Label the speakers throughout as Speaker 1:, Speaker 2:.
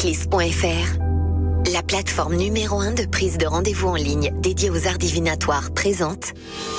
Speaker 1: Checklist.fr, la plateforme numéro 1 de prise de rendez-vous en ligne dédiée aux arts divinatoires présente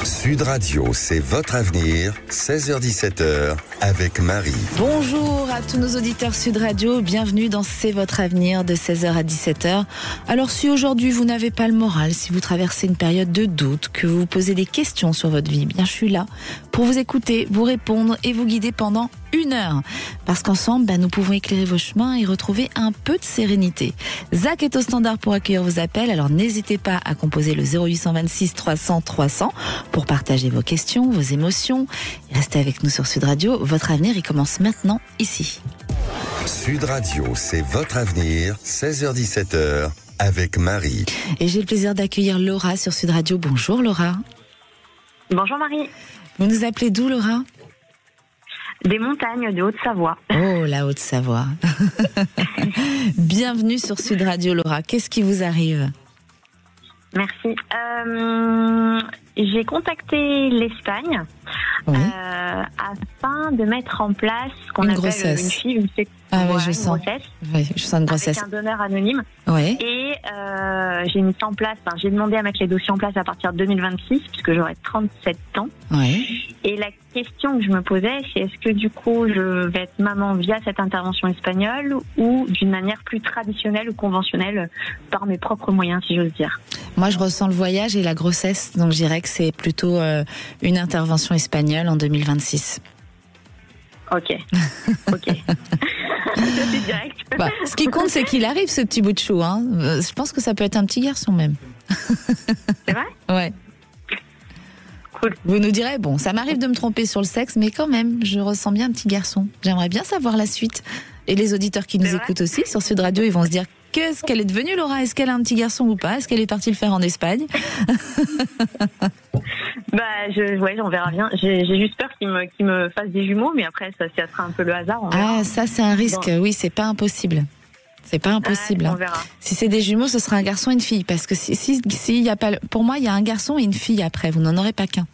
Speaker 2: Sud Radio, c'est votre avenir, 16h-17h, avec Marie.
Speaker 3: Bonjour à tous nos auditeurs Sud Radio, bienvenue dans C'est votre avenir de 16h à 17h. Alors si aujourd'hui vous n'avez pas le moral, si vous traversez une période de doute, que vous vous posez des questions sur votre vie, bien je suis là pour vous écouter, vous répondre et vous guider pendant 1 heure. Parce qu'ensemble, nous pouvons éclairer vos chemins et retrouver un peu de sérénité. Zach est au standard pour accueillir vos appels, alors n'hésitez pas à composer le 0826 300 300 pour partager vos questions, vos émotions. Restez avec nous sur Sud Radio, votre avenir il commence maintenant ici.
Speaker 2: Sud Radio, c'est votre avenir, 16h-17h, avec Marie.
Speaker 3: Et j'ai le plaisir d'accueillir Laura sur Sud Radio. Bonjour Laura.
Speaker 4: Bonjour Marie.
Speaker 3: Vous nous appelez d'où Laura ?
Speaker 4: Des montagnes de Haute-Savoie.
Speaker 3: Oh, la Haute-Savoie. Bienvenue sur Sud Radio, Laura. Qu'est-ce qui vous arrive ?
Speaker 4: Merci. J'ai contacté l'Espagne afin de mettre en place ce qu'on appelle une FIV,
Speaker 3: je sens.
Speaker 4: Grossesse.
Speaker 3: Oui, je sens une grossesse.
Speaker 4: Avec un donneur anonyme.
Speaker 3: Oui.
Speaker 4: Et j'ai mis en place, j'ai demandé à mettre les dossiers en place à partir de 2026, puisque j'aurai 37 ans.
Speaker 3: Oui.
Speaker 4: Et la question que je me posais, c'est est-ce que du coup je vais être maman via cette intervention espagnole ou d'une manière plus traditionnelle ou conventionnelle par mes propres moyens, si j'ose dire.
Speaker 3: Moi, je ressens le voyage et la grossesse, donc je dirais que c'est plutôt une intervention espagnole en 2026.
Speaker 4: Ok. C'est direct.
Speaker 3: Ce qui compte, c'est qu'il arrive, ce petit bout de chou. Hein. Je pense que ça peut être un petit garçon même.
Speaker 4: C'est vrai ?
Speaker 3: Ouais.
Speaker 4: Cool.
Speaker 3: Vous nous direz, bon, ça m'arrive de me tromper sur le sexe, mais quand même, je ressens bien un petit garçon. J'aimerais bien savoir la suite. Et les auditeurs qui nous écoutent aussi sur Sud Radio, ils vont se dire, qu'est-ce qu'elle est devenue, Laura ? Est-ce qu'elle a un petit garçon ou pas ? Est-ce qu'elle est partie le faire en Espagne ?
Speaker 4: On verra bien. J'ai juste peur qu'il me fasse des jumeaux, mais après, ça sera un peu le hasard.
Speaker 3: Ça, c'est un risque. Bon. Oui, c'est pas impossible. C'est pas impossible.
Speaker 4: On verra.
Speaker 3: Si c'est des jumeaux, ce sera un garçon et une fille. Parce que si y a pas, pour moi, il y a un garçon et une fille après. Vous n'en aurez pas qu'un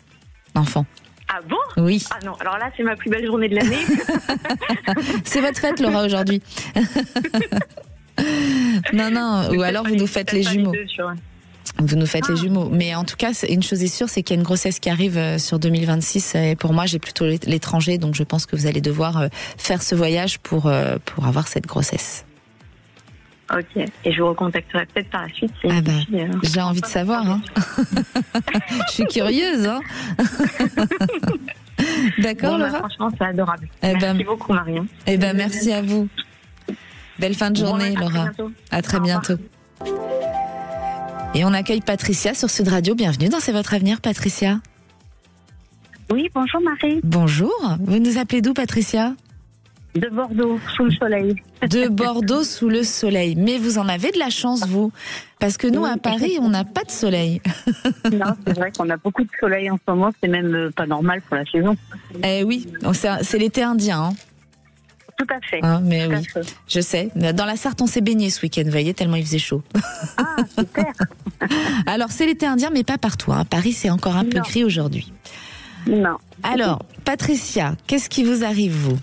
Speaker 3: enfant.
Speaker 4: Ah bon ?
Speaker 3: Oui.
Speaker 4: Ah non, alors là, c'est ma plus belle journée de l'année.
Speaker 3: C'est votre fête, Laura, aujourd'hui. Non, ou alors vous nous faites les jumeaux. Vous nous faites les jumeaux. Mais en tout cas, une chose est sûre, c'est qu'il y a une grossesse qui arrive sur 2026. Et pour moi, j'ai plutôt l'étranger. Donc, je pense que vous allez devoir faire ce voyage pour avoir cette grossesse.
Speaker 4: Ok. Et je vous recontacterai peut-être par la suite.
Speaker 3: J'ai envie de savoir. Hein. Je suis curieuse. Hein. D'accord, Laura ?
Speaker 4: Franchement, c'est adorable. Merci beaucoup, Marie.
Speaker 3: Merci à vous. Belle fin de journée, Laura. À très bientôt. Et on accueille Patricia sur Sud Radio. Bienvenue dans C'est votre avenir, Patricia.
Speaker 4: Oui, bonjour Marie.
Speaker 3: Bonjour. Vous nous appelez d'où, Patricia ?
Speaker 4: De Bordeaux, sous le soleil.
Speaker 3: De Bordeaux, sous le soleil. Mais vous en avez de la chance, vous. Parce que nous, à Paris, on n'a pas de soleil.
Speaker 4: Non, c'est vrai qu'on a beaucoup de soleil en ce moment. C'est même pas normal pour la saison.
Speaker 3: Eh oui, c'est l'été indien. Hein.
Speaker 4: Tout à fait.
Speaker 3: Mais oui, je sais. Dans la Sarthe, on s'est baigné ce week-end, vous voyez, tellement il faisait chaud.
Speaker 4: Ah, super.
Speaker 3: Alors, c'est l'été indien, mais pas partout. Hein. Paris, c'est encore un peu gris aujourd'hui.
Speaker 4: Non.
Speaker 3: Alors, Patricia, qu'est-ce qui vous arrive, vous ?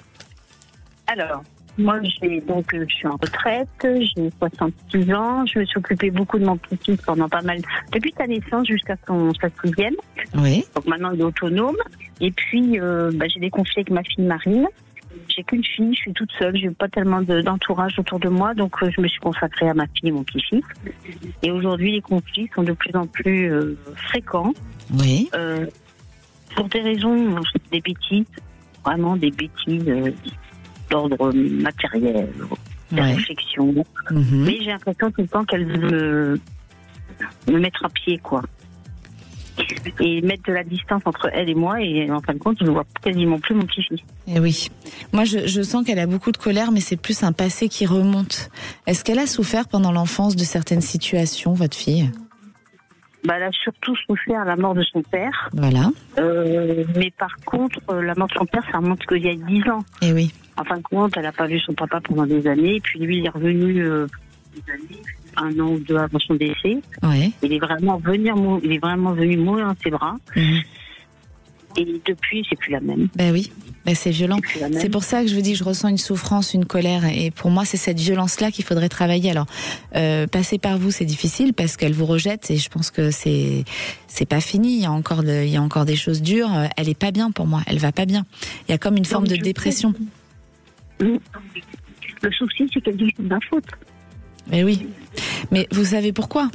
Speaker 4: Alors, moi, je suis en retraite, j'ai 66 ans, je me suis occupée beaucoup de mon petit-fils pendant pas mal, depuis sa naissance jusqu'à sa 6e.
Speaker 3: Oui.
Speaker 4: Donc maintenant, il est autonome. Et puis, j'ai des conflits avec ma fille Marine. J'ai qu'une fille, je suis toute seule, j'ai pas tellement d'entourage autour de moi, donc je me suis consacrée à ma fille et mon petit-fils. Et aujourd'hui, les conflits sont de plus en plus fréquents.
Speaker 3: Oui.
Speaker 4: Pour des raisons, des bêtises, vraiment des bêtises d'ordre matériel, de réflexion. Mais j'ai l'impression tout le temps qu'elle veut me mettre à pied, quoi. Et mettre de la distance entre elle et moi, et en fin de compte, je ne vois quasiment plus mon petit-fils.
Speaker 3: Et oui. Moi, je sens qu'elle a beaucoup de colère, mais c'est plus un passé qui remonte. Est-ce qu'elle a souffert pendant l'enfance de certaines situations, votre fille ?
Speaker 4: Elle a surtout souffert à la mort de son père.
Speaker 3: Voilà.
Speaker 4: Mais par contre, la mort de son père, ça remonte qu'il y a 10 ans.
Speaker 3: Et oui.
Speaker 4: En fin de compte, elle n'a pas vu son papa pendant des années, et puis lui, il est revenu 1 an ou 2 avant son décès.
Speaker 3: Ouais.
Speaker 4: Il est vraiment venu mourir dans ses bras. Et depuis, c'est plus la même.
Speaker 3: Ben oui, c'est violent. C'est pour ça que je vous dis, je ressens une souffrance, une colère. Et pour moi, c'est cette violence-là qu'il faudrait travailler. Alors, passer par vous, c'est difficile parce qu'elle vous rejette. Et je pense que c'est pas fini. Il y a encore des choses dures. Elle est pas bien pour moi. Elle va pas bien. Il y a comme une forme de dépression.
Speaker 4: Le souci, c'est qu'elle dit que c'est de ma faute.
Speaker 3: Mais oui. Mais vous savez pourquoi ?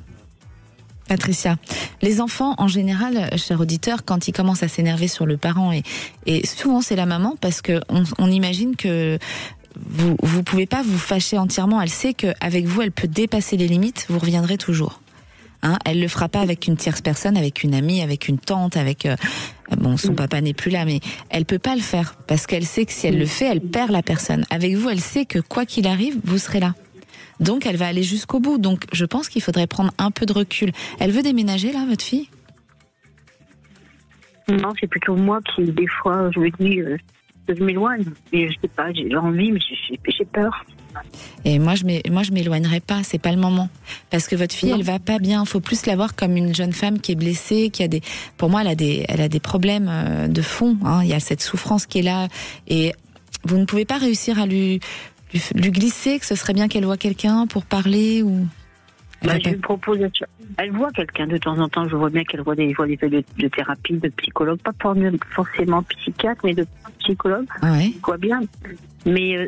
Speaker 3: Patricia, les enfants, en général, chers auditeurs, quand ils commencent à s'énerver sur le parent, et souvent c'est la maman, parce que on imagine que vous pouvez pas vous fâcher entièrement. Elle sait qu'avec vous, elle peut dépasser les limites, vous reviendrez toujours. Hein, elle le fera pas avec une tierce personne, avec une amie, avec une tante, avec son papa n'est plus là, mais elle peut pas le faire parce qu'elle sait que si elle le fait, elle perd la personne. Avec vous, elle sait que quoi qu'il arrive, vous serez là. Donc, elle va aller jusqu'au bout. Donc, je pense qu'il faudrait prendre un peu de recul. Elle veut déménager, là, votre fille ?
Speaker 4: Non, c'est plutôt moi qui, des fois, je me dis, je m'éloigne. Et je sais pas, j'ai envie, mais j'ai peur.
Speaker 3: Et moi, je m'éloignerai pas. C'est pas le moment. Parce que votre fille, elle va pas bien. Faut plus la voir comme une jeune femme qui est blessée, pour moi, elle a des problèmes de fond. Hein. Il y a cette souffrance qui est là. Et vous ne pouvez pas réussir à lui glisser que ce serait bien qu'elle voit quelqu'un pour parler ou...
Speaker 4: Je lui propose... Elle voit quelqu'un de temps en temps. Je vois bien qu'elle voit des feuilles de thérapie, de psychologue. Pas forcément psychiatre, mais de psychologue.
Speaker 3: Ouais.
Speaker 4: Je vois bien. Mais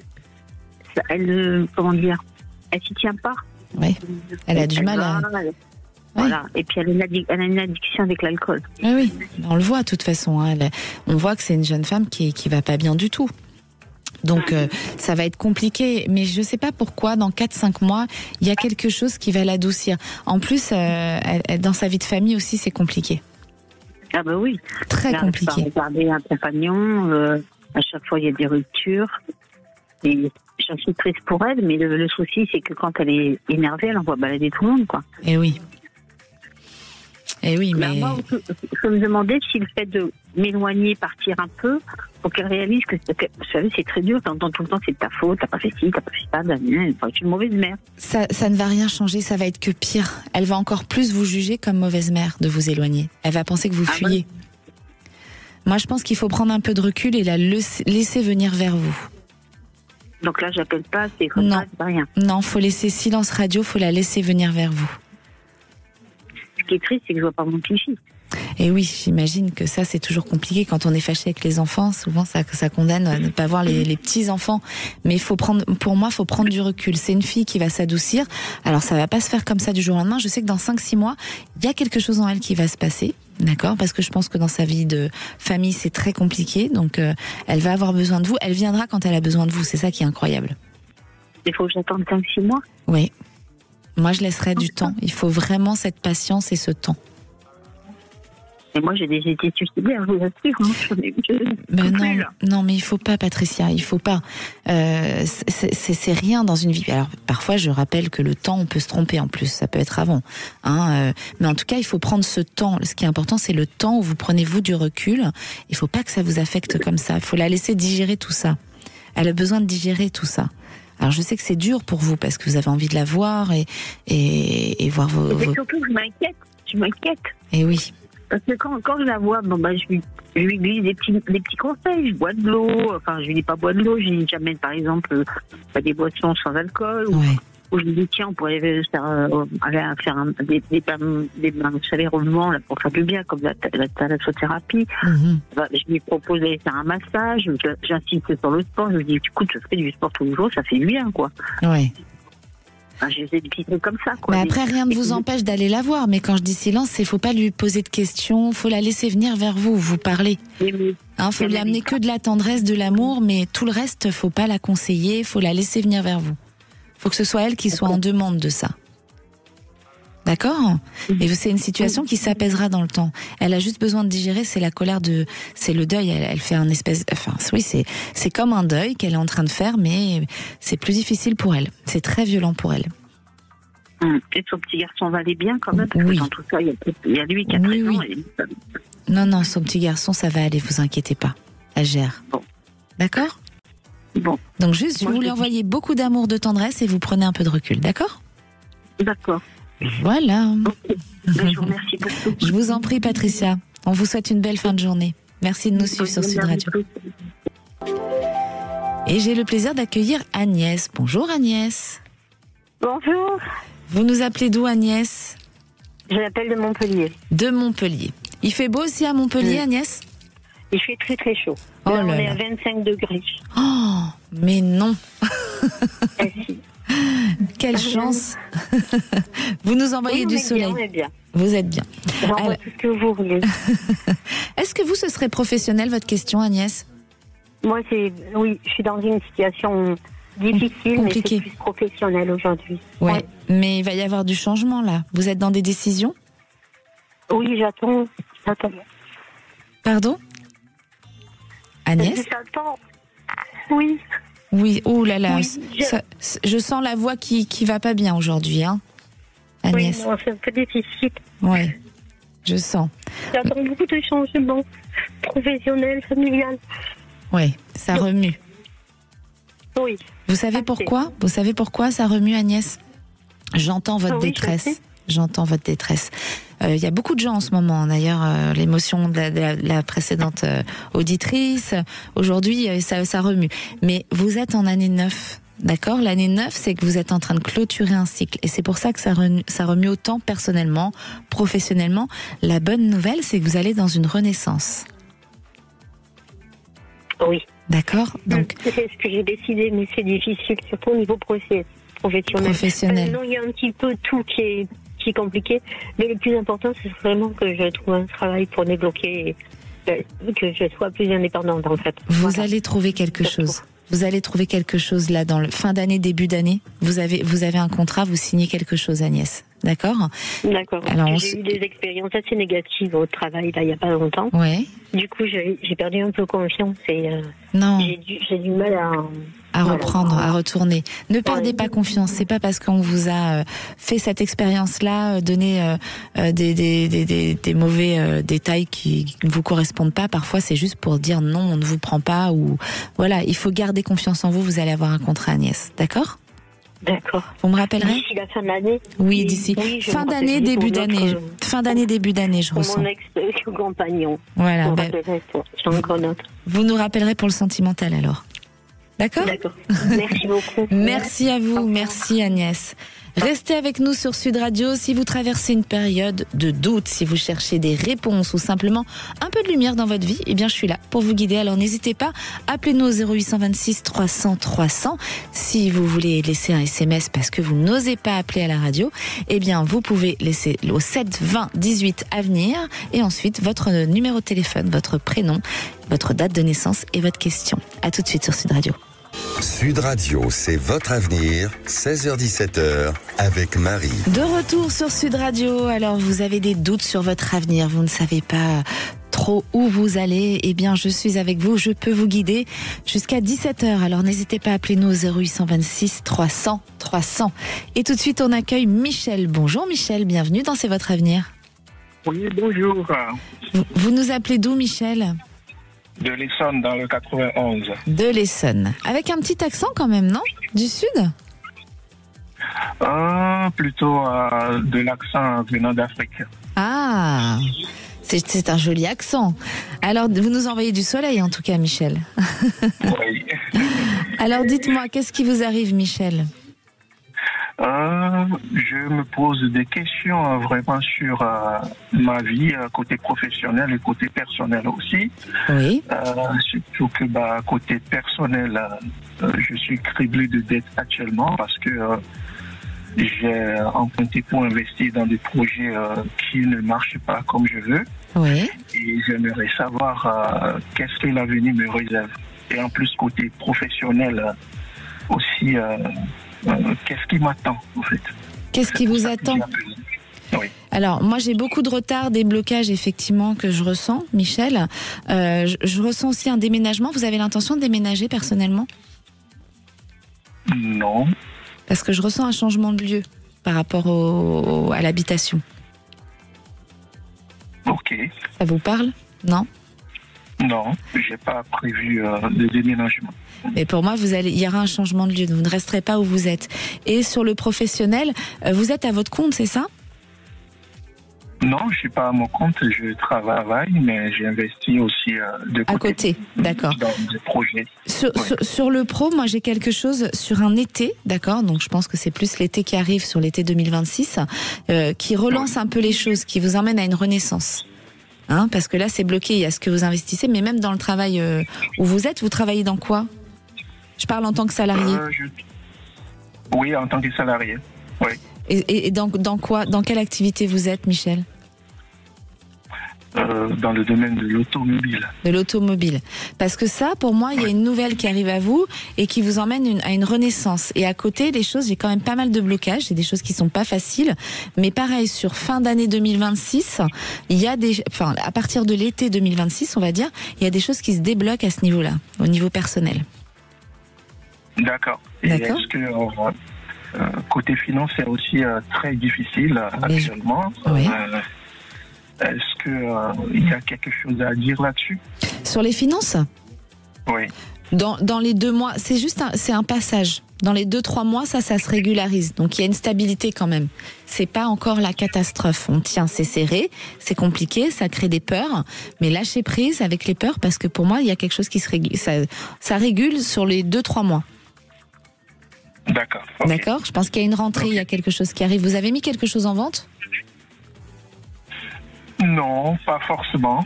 Speaker 4: elle... comment dire ? Elle s'y tient pas.
Speaker 3: Oui. Elle a du mal à...
Speaker 4: Voilà. Et puis elle a une addiction avec l'alcool.
Speaker 3: Oui. On le voit de toute façon. Hein. On voit que c'est une jeune femme qui va pas bien du tout. Donc ça va être compliqué, mais je sais pas pourquoi dans 4-5 mois, il y a quelque chose qui va l'adoucir. En plus, dans sa vie de famille aussi, c'est compliqué.
Speaker 4: Ah bah oui.
Speaker 3: Très compliqué.
Speaker 4: Regarder un compagnon, à chaque fois il y a des ruptures. Et j'en suis triste pour elle, mais le souci c'est que quand elle est énervée, elle envoie balader tout le monde, quoi.
Speaker 3: Eh oui. Eh oui, mais...
Speaker 4: Moi, je me demandais si le fait de m'éloigner, partir un peu, pour qu'elle réalise que, vous savez, c'est très dur, t'entends tout le temps, c'est de ta faute, t'as pas fait ci, t'as pas fait ça, je suis une mauvaise mère.
Speaker 3: Ça ne va rien changer, ça va être que pire. Elle va encore plus vous juger comme mauvaise mère de vous éloigner. Elle va penser que vous fuyez. Bon. Moi, je pense qu'il faut prendre un peu de recul et la laisser venir vers vous.
Speaker 4: Donc là, j'appelle pas, c'est comme ça, c'est rien.
Speaker 3: Non, faut laisser silence radio, faut la laisser venir vers vous.
Speaker 4: Ce qui est triste, c'est que je vois pas mon petit-fils.
Speaker 3: Et oui, j'imagine que ça, c'est toujours compliqué quand on est fâché avec les enfants. Souvent, ça condamne à ne pas voir les petits-enfants. Mais pour moi, il faut prendre du recul. C'est une fille qui va s'adoucir. Alors, ça va pas se faire comme ça du jour au lendemain. Je sais que dans 5-6 mois, il y a quelque chose en elle qui va se passer. D'accord ? Parce que je pense que dans sa vie de famille, c'est très compliqué. Donc, elle va avoir besoin de vous. Elle viendra quand elle a besoin de vous. C'est ça qui est incroyable.
Speaker 4: Il faut que j'attende 5-6 mois ?
Speaker 3: Oui. Moi, je laisserai du temps. Il faut vraiment cette patience et ce temps.
Speaker 4: Et moi, j'ai déjà été suicidaire, je vous assure.
Speaker 3: Non, mais il faut pas, Patricia, il faut pas. C'est rien dans une vie. Alors, parfois, je rappelle que le temps, on peut se tromper en plus. Ça peut être avant. Mais en tout cas, il faut prendre ce temps. Ce qui est important, c'est le temps où vous prenez, vous, du recul. Il faut pas que ça vous affecte comme ça. Il faut la laisser digérer tout ça. Elle a besoin de digérer tout ça. Alors, je sais que c'est dur pour vous parce que vous avez envie de la voir et voir vos...
Speaker 4: Mais surtout, je m'inquiète.
Speaker 3: Et oui.
Speaker 4: Parce que quand je la vois, je lui glisse des petits conseils. Je bois de l'eau. Enfin, je lui dis pas bois de l'eau. Je lui j'amène par exemple des boissons sans alcool. Ou je lui dis tiens, on pourrait aller faire des bains, vous savez, remuants pour faire du bien, comme la thalassothérapie. Je lui propose d'aller faire un massage. J'insiste sur le sport. Je lui dis écoute, je fais du sport tous les jours, ça fait du bien, quoi.
Speaker 3: Oui.
Speaker 4: Je fais des petits trucs comme ça, quoi.
Speaker 3: Mais après, rien ne vous empêche d'aller la voir. Mais quand je dis silence, il faut pas lui poser de questions. Faut la laisser venir vers vous, vous parler. Faut lui amener que de la tendresse, de l'amour, mais tout le reste, faut pas la conseiller. Faut la laisser venir vers vous. Faut que ce soit elle qui soit en demande de ça. D'accord ? Et c'est une situation qui s'apaisera dans le temps. Elle a juste besoin de digérer, c'est la colère c'est le deuil. Elle fait un espèce, c'est comme un deuil qu'elle est en train de faire, mais c'est plus difficile pour elle. C'est très violent pour elle.
Speaker 4: Et son petit garçon va aller bien quand même, parce que dans tout ça, il y a lui qui a 13 ans. Et...
Speaker 3: Non, son petit garçon, ça va aller, vous inquiétez pas. Elle gère. Bon. D'accord ?
Speaker 4: Bon.
Speaker 3: Donc juste, vous lui envoyez beaucoup d'amour, de tendresse et vous prenez un peu de recul, d'accord ?
Speaker 4: D'accord.
Speaker 3: Voilà.
Speaker 4: Okay. Je vous remercie beaucoup.
Speaker 3: Je vous en prie, Patricia. On vous souhaite une belle fin de journée. Merci de nous suivre sur Sud Radio. Et j'ai le plaisir d'accueillir Agnès. Bonjour Agnès.
Speaker 5: Bonjour.
Speaker 3: Vous nous appelez d'où Agnès ?
Speaker 5: Je l'appelle de Montpellier.
Speaker 3: De Montpellier. Il fait beau aussi à Montpellier, Agnès ?
Speaker 5: Il fait très très chaud.
Speaker 3: Oh
Speaker 5: là,
Speaker 3: là
Speaker 5: on est
Speaker 3: là.
Speaker 5: à 25 degrés.
Speaker 3: Oh, mais non.
Speaker 5: Si.
Speaker 3: Quelle chance. Vous nous envoyez du soleil.
Speaker 5: On est bien.
Speaker 3: Vous êtes bien.
Speaker 5: J'envoie
Speaker 3: Alors,
Speaker 5: tout ce que vous voulez.
Speaker 3: est-ce que vous, ce serait professionnel, votre question, Agnès ?
Speaker 5: Moi, oui, je suis dans une situation difficile,
Speaker 3: Compliqué.
Speaker 5: mais c'est plus professionnel aujourd'hui.
Speaker 3: Ouais, mais il va y avoir du changement, là. Vous êtes dans des décisions ?
Speaker 5: Oui, j'attends.
Speaker 3: Pardon ? Agnès ?
Speaker 5: J'attends. Oui.
Speaker 3: Oui, oh là là,
Speaker 5: Oui,
Speaker 3: je sens la voix qui va pas bien aujourd'hui, hein, Agnès.
Speaker 5: Oui, non, c'est un peu difficile.
Speaker 3: Ouais, je sens.
Speaker 5: J'attends beaucoup de changements professionnels, familiales.
Speaker 3: Ouais, ça remue.
Speaker 5: Oui.
Speaker 3: Vous savez pourquoi ? Vous savez pourquoi ça remue, Agnès ? J'entends votre
Speaker 5: Oui, je
Speaker 3: détresse.
Speaker 5: sais.
Speaker 3: J'entends votre détresse. Il y a beaucoup de gens en ce moment. D'ailleurs, l'émotion de la précédente auditrice, aujourd'hui, ça remue. Mais vous êtes en année 9, d'accord ? L'année 9, c'est que vous êtes en train de clôturer un cycle. Et c'est pour ça que ça remue autant personnellement, professionnellement. La bonne nouvelle, c'est que vous allez dans une renaissance.
Speaker 5: Oui.
Speaker 3: D'accord ? Donc,
Speaker 5: C'est ce que j'ai décidé, mais c'est difficile, surtout au niveau professionnel.
Speaker 3: professionnel.
Speaker 5: Il y a un petit peu tout qui est compliqué, mais le plus important, c'est vraiment que je trouve un travail pour débloquer, que je sois plus indépendante, en fait.
Speaker 3: Vous allez trouver quelque chose. Vous allez trouver quelque chose là dans le fin d'année, début d'année. Vous avez un contrat, vous signez quelque chose, Agnès. D'accord ?
Speaker 5: D'accord.
Speaker 3: Alors,
Speaker 5: J'ai eu des expériences assez négatives au travail, là, il n'y a pas longtemps.
Speaker 3: Ouais.
Speaker 5: Du coup, j'ai perdu un peu confiance et
Speaker 3: Non.
Speaker 5: j'ai du mal
Speaker 3: À reprendre, à retourner. Ne perdez
Speaker 5: Ouais.
Speaker 3: pas confiance. C'est pas parce qu'on vous a fait cette expérience-là, donné des mauvais détails qui ne vous correspondent pas. Parfois, c'est juste pour dire non, on ne vous prend pas. Ou voilà, il faut garder confiance en vous. Vous allez avoir un contrat, Agnès. D'accord ?
Speaker 5: D'accord.
Speaker 3: Vous me rappellerez ?
Speaker 5: D'ici la fin de l'année.
Speaker 3: Oui, d'ici
Speaker 5: Oui, je
Speaker 3: fin
Speaker 5: me
Speaker 3: d'année,
Speaker 5: rappelle
Speaker 3: début
Speaker 5: pour
Speaker 3: d'année.
Speaker 5: notre-
Speaker 3: Fin d'année, début d'année, je
Speaker 5: Pour
Speaker 3: ressens.
Speaker 5: mon ex-compagnon.
Speaker 3: Voilà.
Speaker 5: Pour
Speaker 3: Ben,
Speaker 5: le reste, j'en encore d'autres.
Speaker 3: vous nous rappellerez pour le sentimental alors. D'accord ?
Speaker 5: D'accord. Merci beaucoup.
Speaker 3: Merci à vous, merci Agnès. Restez avec nous sur Sud Radio. Si vous traversez une période de doute, si vous cherchez des réponses ou simplement un peu de lumière dans votre vie, eh bien je suis là pour vous guider. Alors n'hésitez pas, appelez-nous au 0826 300 300. Si vous voulez laisser un SMS parce que vous n'osez pas appeler à la radio, eh bien vous pouvez laisser au 7 20 18 à venir et ensuite votre numéro de téléphone, votre prénom, votre date de naissance et votre question. À tout de suite sur Sud Radio.
Speaker 2: Sud Radio, c'est votre avenir, 16h-17h, avec Marie.
Speaker 3: De retour sur Sud Radio, alors vous avez des doutes sur votre avenir, vous ne savez pas trop où vous allez, eh bien je suis avec vous, je peux vous guider jusqu'à 17h, alors n'hésitez pas à appeler nous au 0826 300 300. Et tout de suite on accueille Michel. Bonjour Michel, bienvenue dans C'est votre avenir.
Speaker 6: Oui, bonjour.
Speaker 3: Vous nous appelez d'où Michel ?
Speaker 6: De l'Essonne dans le 91.
Speaker 3: De l'Essonne. Avec un petit accent quand même, non ? Du Sud ?
Speaker 6: Plutôt de l'accent venant d'Afrique.
Speaker 3: Ah, c'est un joli accent. Alors, vous nous envoyez du soleil en tout cas, Michel.
Speaker 6: Oui.
Speaker 3: Alors, dites-moi, qu'est-ce qui vous arrive, Michel ?
Speaker 6: Je me pose des questions vraiment sur ma vie, côté professionnel et côté personnel aussi.
Speaker 3: Oui.
Speaker 6: Surtout que côté personnel, je suis criblé de dettes actuellement parce que j'ai emprunté pour investir dans des projets qui ne marchent pas comme je veux.
Speaker 3: Oui.
Speaker 6: Et j'aimerais savoir qu'est-ce que l'avenir me réserve. Et en plus, côté professionnel aussi, qu'est-ce qui m'attend en fait.
Speaker 3: Qu'est-ce qui vous attend ?
Speaker 6: Oui.
Speaker 3: Alors, moi, j'ai beaucoup de retard, des blocages, effectivement, que je ressens, Michel. Je ressens aussi un déménagement. Vous avez l'intention de déménager, personnellement ?
Speaker 6: Non.
Speaker 3: Parce que je ressens un changement de lieu par rapport à l'habitation.
Speaker 6: Ok.
Speaker 3: Ça vous parle ? Non ?
Speaker 6: Non, j'ai pas prévu de déménagement.
Speaker 3: Mais pour moi, il y aura un changement de lieu. Vous ne resterez pas où vous êtes. Et sur le professionnel, vous êtes à votre compte, c'est ça ?
Speaker 6: Non, je ne suis pas à mon compte, je travaille, mais j'investis aussi de côté.
Speaker 3: À côté, d'accord.
Speaker 6: Dans des projets.
Speaker 3: Sur le pro, moi j'ai quelque chose sur un été, d'accord, donc je pense que c'est plus l'été qui arrive, sur l'été 2026, qui relance un peu les choses, qui vous emmène à une renaissance. Hein, parce que là c'est bloqué, il y a ce que vous investissez, mais même dans le travail où vous êtes, vous travaillez dans quoi? Je parle en tant que salarié.
Speaker 6: Oui, en tant que salarié, oui.
Speaker 3: Et dans quoi, dans quelle activité vous êtes, Michel?
Speaker 6: Dans le domaine de l'automobile.
Speaker 3: De l'automobile. Parce que ça, pour moi, il y a une nouvelle qui arrive à vous et qui vous emmène à une renaissance. Et à côté des choses, j'ai quand même pas mal de blocages, j'ai des choses qui sont pas faciles. Mais pareil, sur fin d'année 2026, il y a à partir de l'été 2026, on va dire, il y a des choses qui se débloquent à ce niveau-là, au niveau personnel.
Speaker 6: D'accord. Et est-ce que côté finance, c'est aussi très difficile actuellement.
Speaker 3: Oui.
Speaker 6: Est-ce qu'il y a quelque chose à dire là-dessus?
Speaker 3: Sur les finances?
Speaker 6: Oui.
Speaker 3: Dans les 2 mois, c'est un passage. Dans les 2-3 mois, ça se régularise. Donc il y a une stabilité quand même. C'est pas encore la catastrophe. On tient, c'est serré, c'est compliqué, ça crée des peurs. Mais lâchez prise avec les peurs parce que pour moi, il y a quelque chose qui se régule. Ça régule sur les 2-3 mois.
Speaker 6: D'accord. Okay.
Speaker 3: D'accord. Je pense qu'il y a une rentrée, il y a quelque chose qui arrive. Vous avez mis quelque chose en vente?
Speaker 6: Non, pas forcément.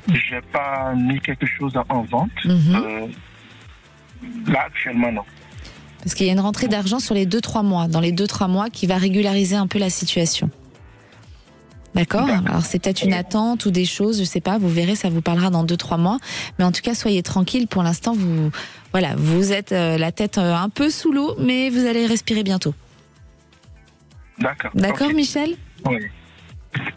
Speaker 6: J'ai pas mis quelque chose en vente. Là, actuellement, non.
Speaker 3: Parce qu'il y a une rentrée d'argent sur les 2-3 mois, dans les 2-3 mois, qui va régulariser un peu la situation. D'accord. Alors c'est peut-être une attente ou des choses, je sais pas, vous verrez, ça vous parlera dans 2-3 mois. Mais en tout cas, soyez tranquille, pour l'instant, vous êtes la tête un peu sous l'eau, mais vous allez respirer bientôt.
Speaker 6: D'accord.
Speaker 3: D'accord,
Speaker 6: okay.
Speaker 3: Michel?
Speaker 6: Oui.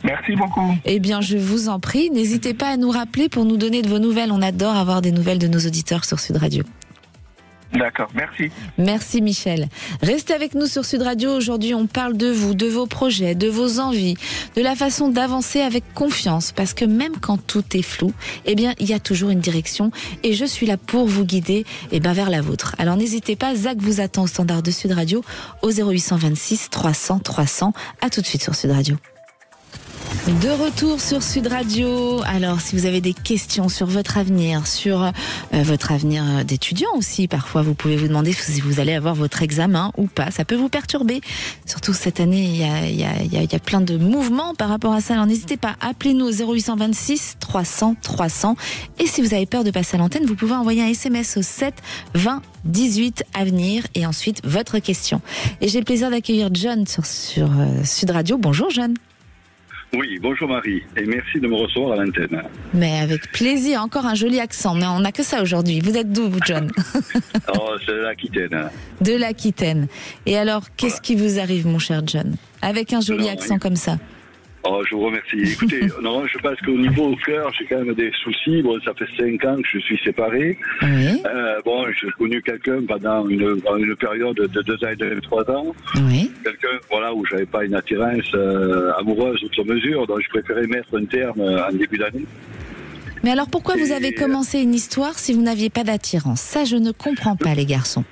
Speaker 6: Merci beaucoup.
Speaker 3: Eh bien, je vous en prie, n'hésitez pas à nous rappeler pour nous donner de vos nouvelles. On adore avoir des nouvelles de nos auditeurs sur Sud Radio.
Speaker 6: D'accord, merci.
Speaker 3: Merci Michel. Restez avec nous sur Sud Radio. Aujourd'hui, on parle de vous, de vos projets, de vos envies, de la façon d'avancer avec confiance. Parce que même quand tout est flou, eh bien, il y a toujours une direction. Et je suis là pour vous guider vers la vôtre. Alors n'hésitez pas, Zach vous attend au standard de Sud Radio au 0826 300 300. À tout de suite sur Sud Radio. De retour sur Sud Radio. Alors, si vous avez des questions sur votre avenir, sur votre avenir d'étudiant aussi, parfois vous pouvez vous demander si vous allez avoir votre examen ou pas. Ça peut vous perturber. Surtout cette année, il y a plein de mouvements par rapport à ça. Alors, n'hésitez pas, appelez-nous au 0826 300 300. Et si vous avez peur de passer à l'antenne, vous pouvez envoyer un SMS au 7 20 18 à venir et ensuite votre question. Et j'ai le plaisir d'accueillir John sur Sud Radio. Bonjour John.
Speaker 7: Oui, bonjour Marie, et merci de me recevoir à l'antenne.
Speaker 3: Mais avec plaisir, encore un joli accent, mais on n'a que ça aujourd'hui. Vous êtes d'où, vous, John?
Speaker 7: Oh, c'est de l'Aquitaine.
Speaker 3: De l'Aquitaine. Et alors, qu'est-ce qui vous arrive, mon cher John, avec un joli accent comme ça?
Speaker 7: Oh, je vous remercie. Écoutez, non, je pense qu'au niveau cœur, j'ai quand même des soucis. Bon, ça fait 5 ans que je suis séparé.
Speaker 3: Oui.
Speaker 7: Bon, j'ai connu quelqu'un pendant une période de 2 ans et demi, 3 ans.
Speaker 3: Oui.
Speaker 7: Quelqu'un, voilà, où j'avais pas une attirance amoureuse outre mesure, donc je préférais mettre un terme en début d'année.
Speaker 3: Mais alors, pourquoi vous avez commencé une histoire si vous n'aviez pas d'attirance? Ça, je ne comprends pas, les garçons.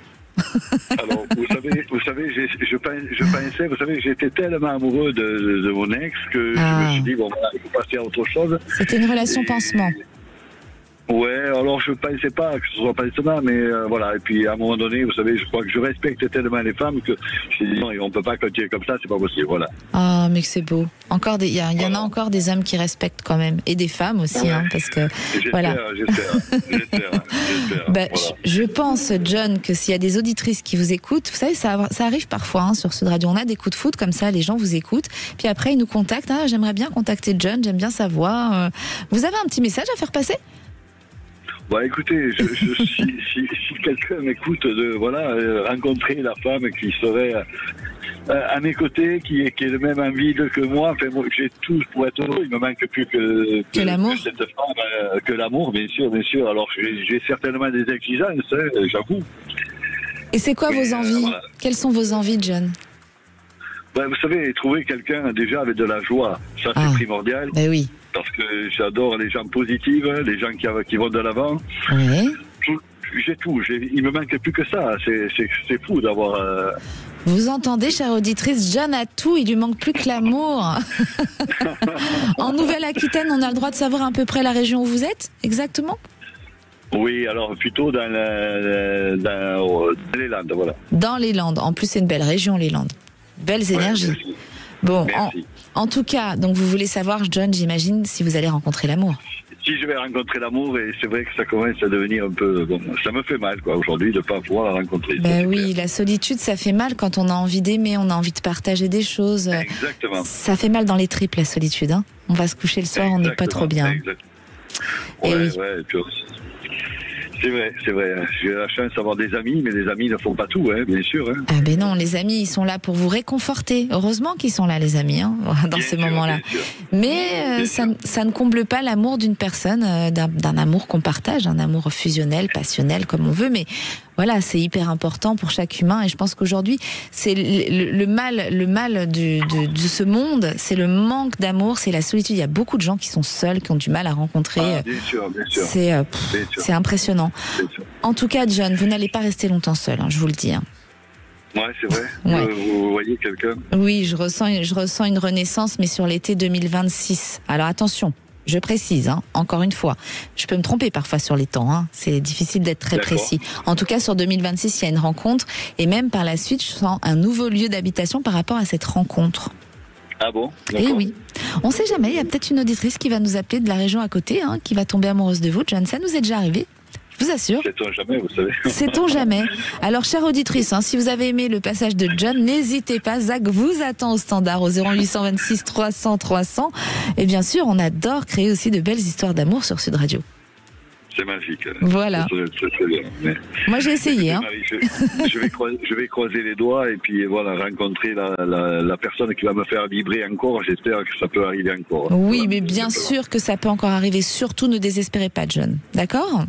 Speaker 7: Alors, vous savez, je pensais, vous savez, j'étais tellement amoureux de mon ex que je me suis dit, bon, voilà, il faut passer à autre chose.
Speaker 3: C'était une relation pansement.
Speaker 7: Ouais, alors je pensais pas que ce soit pansement, mais voilà. Et puis à un moment donné, vous savez, je crois que je respecte tellement les femmes que je me dis non, on peut pas continuer comme ça, c'est pas possible, voilà.
Speaker 3: Ah, mais que c'est beau. Encore il y en a encore des hommes qui respectent quand même, et des femmes aussi, ouais. Parce que voilà.
Speaker 7: J'espère.
Speaker 3: Bah,
Speaker 7: voilà.
Speaker 3: Je pense, John, que s'il y a des auditrices qui vous écoutent, vous savez, ça arrive parfois sur Sud Radio. On a des coups de foot comme ça, les gens vous écoutent, puis après ils nous contactent. Ah, j'aimerais bien contacter John, j'aime bien sa voix. Vous avez un petit message à faire passer?
Speaker 7: Bah écoutez, si quelqu'un m'écoute rencontrer la femme qui serait à mes côtés, qui est de même envie que moi, enfin moi, j'ai tout pour être heureux, il me manque plus que
Speaker 3: l'amour.
Speaker 7: Que cette femme, que l'amour, bien sûr. Alors j'ai certainement des exigences, j'avoue.
Speaker 3: Et c'est quoi vos envies?
Speaker 7: Voilà.
Speaker 3: Quelles sont vos envies, John?
Speaker 7: Ben, vous savez, trouver quelqu'un déjà avec de la joie, ça c'est primordial.
Speaker 3: Ben oui.
Speaker 7: Parce que j'adore les gens positifs, les gens qui vont de l'avant.
Speaker 3: Oui.
Speaker 7: J'ai tout. Il me manque plus que ça. C'est fou d'avoir
Speaker 3: Vous entendez, chère auditrice, John a tout, il lui manque plus que l'amour. En Nouvelle-Aquitaine, on a le droit de savoir à peu près la région où vous êtes, exactement ?
Speaker 7: Oui, alors plutôt dans les Landes, voilà.
Speaker 3: Dans les Landes. En plus, c'est une belle région, les Landes. Belles énergies.
Speaker 7: Merci.
Speaker 3: Bon,
Speaker 7: Merci.
Speaker 3: en tout cas, donc vous voulez savoir, John, j'imagine, si vous allez rencontrer l'amour.
Speaker 7: Si je vais rencontrer l'amour, et c'est vrai que ça commence à devenir un peu... Bon, ça me fait mal, quoi, aujourd'hui, de ne pas pouvoir la rencontrer.
Speaker 3: Ben oui, la solitude, ça fait mal quand on a envie d'aimer, on a envie de partager des choses.
Speaker 7: Exactement.
Speaker 3: Ça fait mal dans les tripes, la solitude. Hein. On va se coucher le soir, on n'est pas trop bien.
Speaker 7: Exactement.
Speaker 3: Et oui.
Speaker 7: Ouais, c'est vrai. J'ai la chance d'avoir des amis, mais les amis ne font pas tout, hein, bien sûr. Hein.
Speaker 3: Ah ben non, les amis, ils sont là pour vous réconforter. Heureusement qu'ils sont là, les amis, hein, dans
Speaker 7: Bien
Speaker 3: ces
Speaker 7: sûr,
Speaker 3: moments-là. Mais ça ne comble pas l'amour d'une personne, d'un amour qu'on partage, un amour fusionnel, passionnel, comme on veut. Mais voilà, c'est hyper important pour chaque humain. Et je pense qu'aujourd'hui, c'est le mal de ce monde, c'est le manque d'amour, c'est la solitude. Il y a beaucoup de gens qui sont seuls, qui ont du mal à rencontrer.
Speaker 7: Ah, bien sûr.
Speaker 3: C'est impressionnant. En tout cas, John, vous n'allez pas rester longtemps seul, hein, je vous le dis. Hein.
Speaker 7: Ouais, c'est vrai.
Speaker 3: Ouais.
Speaker 7: Vous voyez quelqu'un ?
Speaker 3: Oui, je ressens une renaissance, mais sur l'été 2026. Alors attention, je précise, hein, encore une fois, je peux me tromper parfois sur les temps, hein, c'est difficile d'être très précis. En tout cas, sur 2026, il y a une rencontre, et même par la suite, je sens un nouveau lieu d'habitation par rapport à cette rencontre.
Speaker 7: Ah bon ?
Speaker 3: Eh oui. On ne sait jamais, il y a peut-être une auditrice qui va nous appeler de la région à côté, hein, qui va tomber amoureuse de vous, John, ça nous est déjà arrivé. Je vous assure.
Speaker 7: Sait-on jamais, vous savez.
Speaker 3: Sait-on jamais. Alors, chère auditrice, hein, si vous avez aimé le passage de John, n'hésitez pas. Zach vous attend au standard au 0826 300 300. Et bien sûr, on adore créer aussi de belles histoires d'amour sur Sud Radio.
Speaker 7: C'est magique.
Speaker 3: Voilà.
Speaker 7: C'est très bien. Mais...
Speaker 3: Moi, j'ai essayé. Hein.
Speaker 7: Marie, je vais croiser les doigts et puis voilà, rencontrer la personne qui va me faire vibrer encore. J'espère que ça peut arriver encore.
Speaker 3: Oui,
Speaker 7: voilà,
Speaker 3: mais bien sûr que ça peut encore arriver. Surtout, ne désespérez pas, John. D'accord ?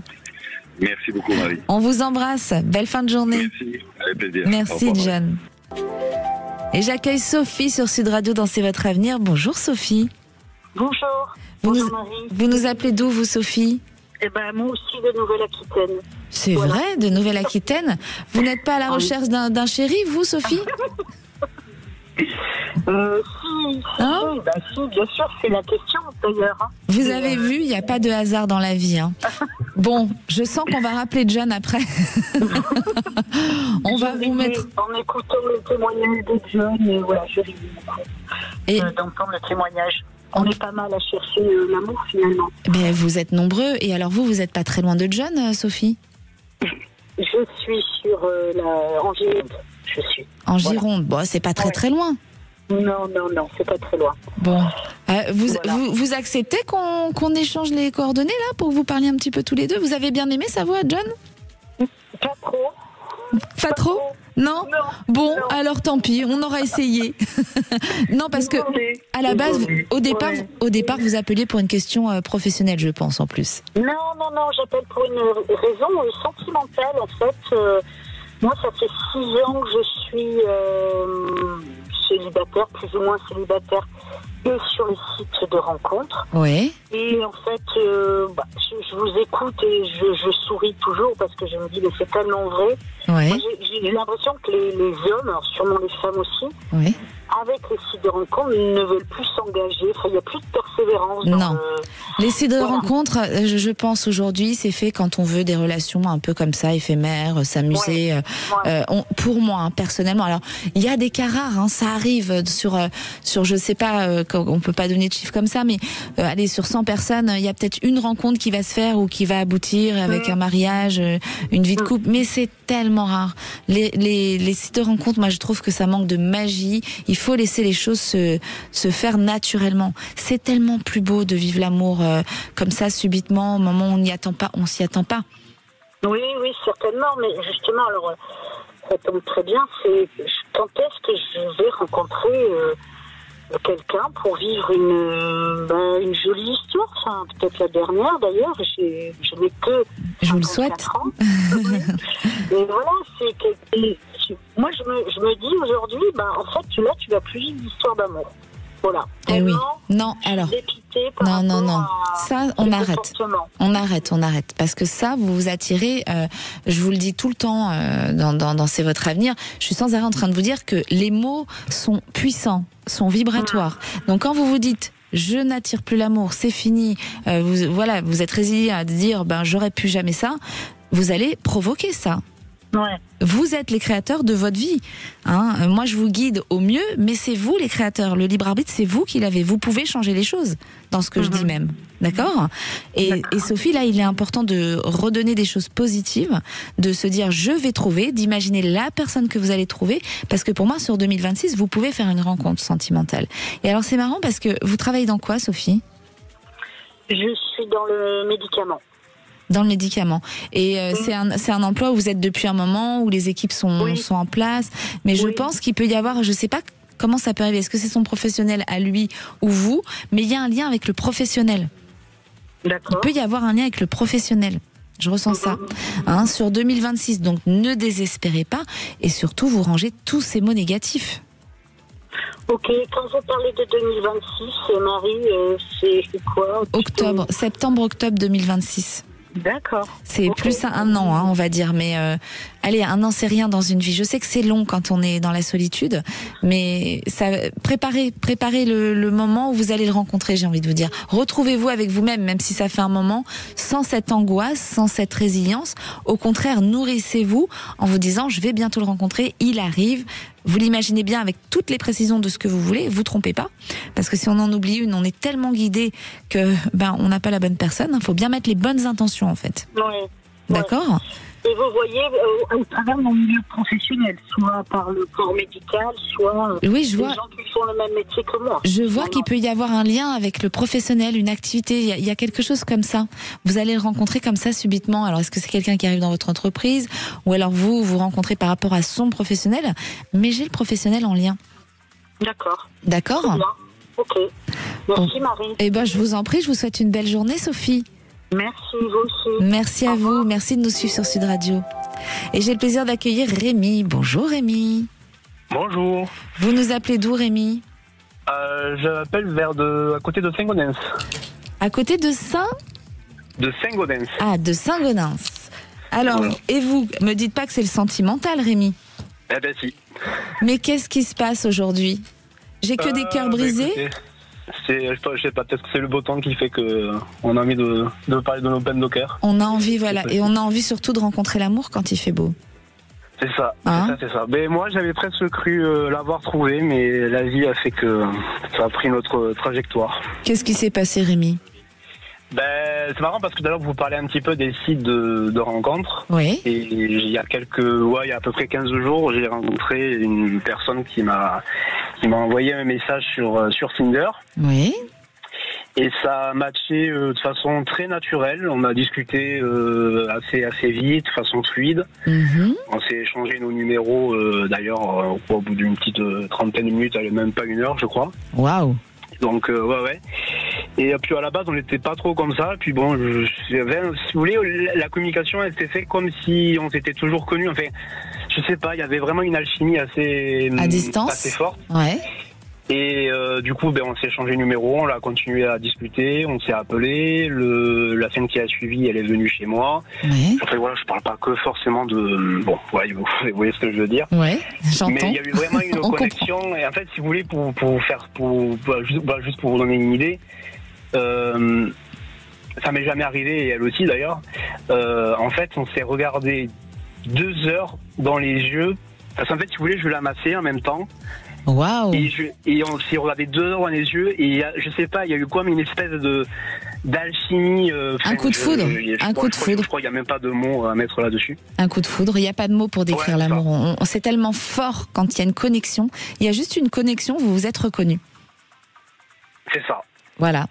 Speaker 7: Merci beaucoup, Marie.
Speaker 3: On vous embrasse. Belle fin de journée.
Speaker 7: Merci. Avec plaisir.
Speaker 3: Merci, John. Et j'accueille Sophie sur Sud Radio dans C'est votre avenir. Bonjour, Sophie.
Speaker 8: Bonjour. Bonjour, Marie.
Speaker 3: Vous nous appelez d'où, vous, Sophie ?
Speaker 8: Eh ben, moi aussi de Nouvelle-Aquitaine.
Speaker 3: C'est vrai, de Nouvelle-Aquitaine. Vous n'êtes pas à la recherche d'un chéri, vous, Sophie ?
Speaker 8: Si, bien sûr, c'est la question d'ailleurs. Hein.
Speaker 3: Vous avez vu, il n'y a pas de hasard dans la vie. Hein. Bon, je sens qu'on va rappeler John après. On va vous mettre...
Speaker 8: En écoutant le témoignage de John, voilà, je ris beaucoup d'entendre le témoignage. On est pas mal à chercher l'amour finalement.
Speaker 3: Mais vous êtes nombreux, et alors vous n'êtes pas très loin de John, Sophie ?
Speaker 8: Je suis en Gironde.
Speaker 3: En Gironde, bon, c'est pas très loin.
Speaker 8: Non, c'est pas très loin.
Speaker 3: Bon, vous acceptez qu'on échange les coordonnées là pour que vous parliez un petit peu tous les deux ? Vous avez bien aimé sa voix, John ?
Speaker 8: Pas trop.
Speaker 3: Pas trop ? Non ? Bon,
Speaker 8: non.
Speaker 3: Alors tant pis, on aura essayé. Non, parce que à la base, au départ, vous appeliez pour une question professionnelle, je pense, en plus.
Speaker 8: Non, j'appelle pour une raison sentimentale, en fait. Moi, ça fait 6 ans que je suis célibataire, plus ou moins célibataire, et sur les sites de rencontres.
Speaker 3: Oui.
Speaker 8: Et en fait, je vous écoute et je souris toujours parce que je me dis, mais c'est tellement vrai.
Speaker 3: Oui.
Speaker 8: Moi, j'ai l'impression que les hommes, alors sûrement les femmes aussi,
Speaker 3: oui,
Speaker 8: avec les sites de rencontres, ne veulent plus s'engager. Enfin, il n'y a plus de persévérance.
Speaker 3: Non. Les sites de rencontres, je pense aujourd'hui, c'est fait quand on veut des relations un peu comme ça, éphémères, s'amuser. Pour moi, hein, personnellement. Alors, il y a des cas rares, hein, ça arrive sur je sais pas, on peut pas donner de chiffres comme ça, mais allez, sur 100 personnes, il y a peut-être une rencontre qui va se faire ou qui va aboutir avec un mariage, une vie de couple, mais c'est tellement rare. Les sites de rencontres, moi, je trouve que ça manque de magie. Il faut laisser les choses se faire naturellement. C'est tellement plus beau de vivre l'amour comme ça, subitement, au moment où on n'y attend pas, on s'y attend pas.
Speaker 8: Oui, certainement, mais justement, alors, ça tombe très bien, c'est quand est-ce que je vais rencontrer quelqu'un pour vivre une jolie histoire, enfin, peut-être la dernière d'ailleurs, je n'ai que...
Speaker 3: Je vous le souhaite.
Speaker 8: Et voilà, moi je me dis aujourd'hui, en fait, là tu vas plus vivre l'histoire d'amour. Voilà.
Speaker 3: Eh oui. Non, alors...
Speaker 8: adapté par
Speaker 3: Non.
Speaker 8: à
Speaker 3: Ça, on arrête. On arrête. Parce que ça, vous vous attirez, je vous le dis tout le temps dans C'est votre avenir, je suis sans arrêt en train de vous dire que les mots sont puissants, sont vibratoires. Donc quand vous vous dites je n'attire plus l'amour, c'est fini, vous êtes résigné à dire j'aurais pu jamais ça, vous allez provoquer ça.
Speaker 8: Ouais.
Speaker 3: Vous êtes les créateurs de votre vie. Moi, je vous guide au mieux, mais c'est vous les créateurs. Le libre arbitre, c'est vous qui l'avez. Vous pouvez changer les choses dans ce que je dis même. D'accord ? Et Sophie, là, il est important de redonner des choses positives, de se dire je vais trouver, d'imaginer la personne que vous allez trouver, parce que pour moi, sur 2026, vous pouvez faire une rencontre sentimentale. Et alors, c'est marrant parce que vous travaillez dans quoi, Sophie ?
Speaker 8: Je suis dans le médicament.
Speaker 3: Dans le médicament. Et c'est un emploi où vous êtes depuis un moment, où les équipes sont en place. Mais je pense qu'il peut y avoir, je sais pas comment ça peut arriver, est-ce que c'est son professionnel à lui ou vous, mais il y a un lien avec le professionnel.
Speaker 8: D'accord.
Speaker 3: Il peut y avoir un lien avec le professionnel. Je ressens ça. Sur 2026, donc ne désespérez pas et surtout vous rangez tous ces mots négatifs.
Speaker 8: Ok, quand vous parlez de 2026, Marie, c'est quoi ?
Speaker 3: Septembre-octobre 2026.
Speaker 8: D'accord.
Speaker 3: C'est plus un an, on va dire. Mais allez, un an, c'est rien dans une vie. Je sais que c'est long quand on est dans la solitude, mais préparez le moment où vous allez le rencontrer, j'ai envie de vous dire. Retrouvez-vous avec vous-même, même si ça fait un moment, sans cette angoisse, sans cette résilience. Au contraire, nourrissez-vous en vous disant, je vais bientôt le rencontrer, il arrive. Vous l'imaginez bien avec toutes les précisions de ce que vous voulez, vous trompez pas, parce que si on en oublie une, on est tellement guidé que on n'a pas la bonne personne. Il faut bien mettre les bonnes intentions en fait.
Speaker 8: Oui.
Speaker 3: D'accord.
Speaker 8: Et vous voyez à travers mon milieu professionnel, soit par le corps médical, soit
Speaker 3: oui, je vois.
Speaker 8: Les gens qui font le même métier que moi.
Speaker 3: Je vois qu'il peut y avoir un lien avec le professionnel, une activité, il y a quelque chose comme ça. Vous allez le rencontrer comme ça subitement. Alors est-ce que c'est quelqu'un qui arrive dans votre entreprise ou alors vous rencontrez par rapport à son professionnel, mais j'ai le professionnel en lien.
Speaker 8: D'accord.
Speaker 3: D'accord.
Speaker 8: Ok. Merci Marie.
Speaker 3: Eh ben je vous en prie, je vous souhaite une belle journée Sophie.
Speaker 8: Merci, vous aussi.
Speaker 3: Merci à vous, merci de nous suivre sur Sud Radio. Et j'ai le plaisir d'accueillir Rémi. Bonjour Rémi.
Speaker 9: Bonjour.
Speaker 3: Vous nous appelez d'où Rémi ?
Speaker 9: Je m'appelle à côté de Saint-Gaudens.
Speaker 3: À côté de
Speaker 9: De Saint-Gaudens.
Speaker 3: Ah, de Saint-Gaudens. Alors, voilà. Et vous, me dites pas que c'est le sentimental Rémi ?
Speaker 9: Eh ben si.
Speaker 3: Mais qu'est-ce qui se passe aujourd'hui ? J'ai que des cœurs brisés.
Speaker 9: Écoutez, je sais pas, peut-être que c'est le beau temps qui fait que on a envie de parler de nos peines de cœur.
Speaker 3: On a envie, voilà, et on a envie surtout de rencontrer l'amour quand il fait beau.
Speaker 9: C'est ça, c'est ça. Mais moi, j'avais presque cru l'avoir trouvé, mais la vie a fait que ça a pris notre trajectoire.
Speaker 3: Qu'est-ce qui s'est passé, Rémi ?
Speaker 9: C'est marrant parce que d'ailleurs vous parlez un petit peu des sites de rencontres.
Speaker 3: Oui.
Speaker 9: Et il y a à peu près 15 jours, j'ai rencontré une personne qui m'a envoyé un message sur Tinder.
Speaker 3: Oui.
Speaker 9: Et ça a matché de façon très naturelle. On a discuté assez vite, de façon fluide.
Speaker 3: Mm-hmm.
Speaker 9: On s'est échangé nos numéros d'ailleurs au bout d'une petite trentaine de minutes, même pas une heure, je crois.
Speaker 3: Waouh.
Speaker 9: Donc ouais. Et puis à la base on n'était pas trop comme ça. Puis bon, si vous voulez, la communication elle s'est faite comme si on s'était toujours connus. Enfin, je sais pas, il y avait vraiment une alchimie assez
Speaker 3: à distance,
Speaker 9: assez forte.
Speaker 3: Ouais.
Speaker 9: Et du coup, on s'est échangé numéro, on a continué à discuter, on s'est appelé. La semaine qui a suivi, elle est venue chez moi.
Speaker 3: Ouais.
Speaker 9: Enfin voilà, je parle pas que forcément de. Bon, ouais, vous voyez ce que je veux dire.
Speaker 3: Ouais, j'entends.
Speaker 9: Mais il y a eu vraiment une connexion. Comprend. Et en fait, si vous voulez, juste pour vous donner une idée, ça m'est jamais arrivé, et elle aussi d'ailleurs. En fait, on s'est regardé 2 heures dans les yeux. Parce qu'en fait, si vous voulez, je la massais en même temps.
Speaker 3: Waouh.
Speaker 9: Et on s'est regardé 2 heures dans les yeux et je sais pas, il y a eu quoi, mais une espèce d'alchimie.
Speaker 3: Un coup de foudre. Un coup de foudre.
Speaker 9: Je crois qu'il n'y a même pas de mots à mettre là-dessus.
Speaker 3: Un coup de foudre. Il n'y a pas de mots pour décrire l'amour. C'est tellement fort quand il y a une connexion. Il y a juste une connexion, vous vous êtes reconnus.
Speaker 9: C'est ça.
Speaker 3: Voilà.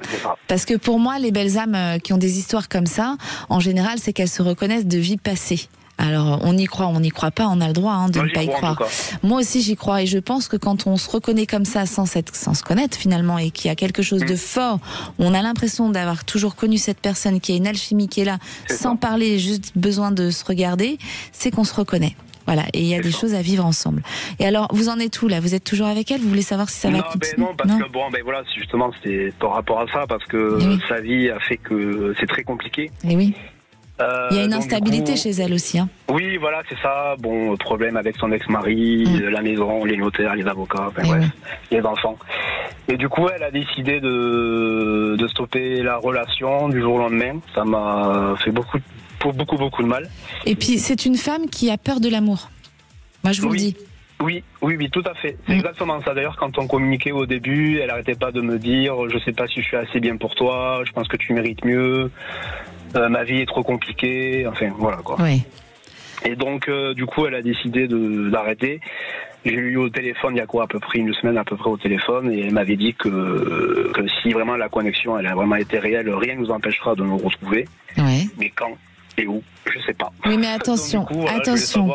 Speaker 3: Parce que pour moi, les belles âmes qui ont des histoires comme ça, en général, c'est qu'elles se reconnaissent de vie passée. Alors, on y croit, on n'y croit pas, on a le droit de ne pas y croire. Moi aussi, j'y crois et je pense que quand on se reconnaît comme ça, sans se connaître finalement, et qu'il y a quelque chose de fort, on a l'impression d'avoir toujours connu cette personne, qui a une alchimie qui est là, sans parler, juste besoin de se regarder, c'est qu'on se reconnaît. Voilà, et il y a des choses à vivre ensemble. Et alors, vous en êtes où là? Vous êtes toujours avec elle? Vous voulez savoir si ça va continuer?
Speaker 9: Non, parce que bon, voilà, justement, c'était par rapport à ça, parce que sa vie a fait que c'est très compliqué.
Speaker 3: Et oui. Il y a une instabilité chez elle aussi. Hein.
Speaker 9: Oui, voilà, c'est ça. Bon, problème avec son ex-mari, la maison, les notaires, les avocats, les enfants. Et du coup, elle a décidé de stopper la relation du jour au lendemain. Ça m'a fait beaucoup de mal.
Speaker 3: Et puis, c'est une femme qui a peur de l'amour. Moi, je vous le dis.
Speaker 9: Oui, tout à fait. C'est exactement ça. D'ailleurs, quand on communiquait au début, elle arrêtait pas de me dire « Je sais pas si je suis assez bien pour toi, je pense que tu mérites mieux. Ma vie est trop compliquée. » Enfin, voilà quoi.
Speaker 3: Oui.
Speaker 9: Et donc, du coup, elle a décidé d'arrêter. J'ai eu au téléphone il y a quoi, à peu près une semaine à peu près au téléphone, et elle m'avait dit que si vraiment la connexion elle a vraiment été réelle, rien ne nous empêchera de nous retrouver.
Speaker 3: Ouais.
Speaker 9: Mais quand et où, je sais pas.
Speaker 3: Oui, mais attention,
Speaker 9: donc, du coup,
Speaker 3: attention.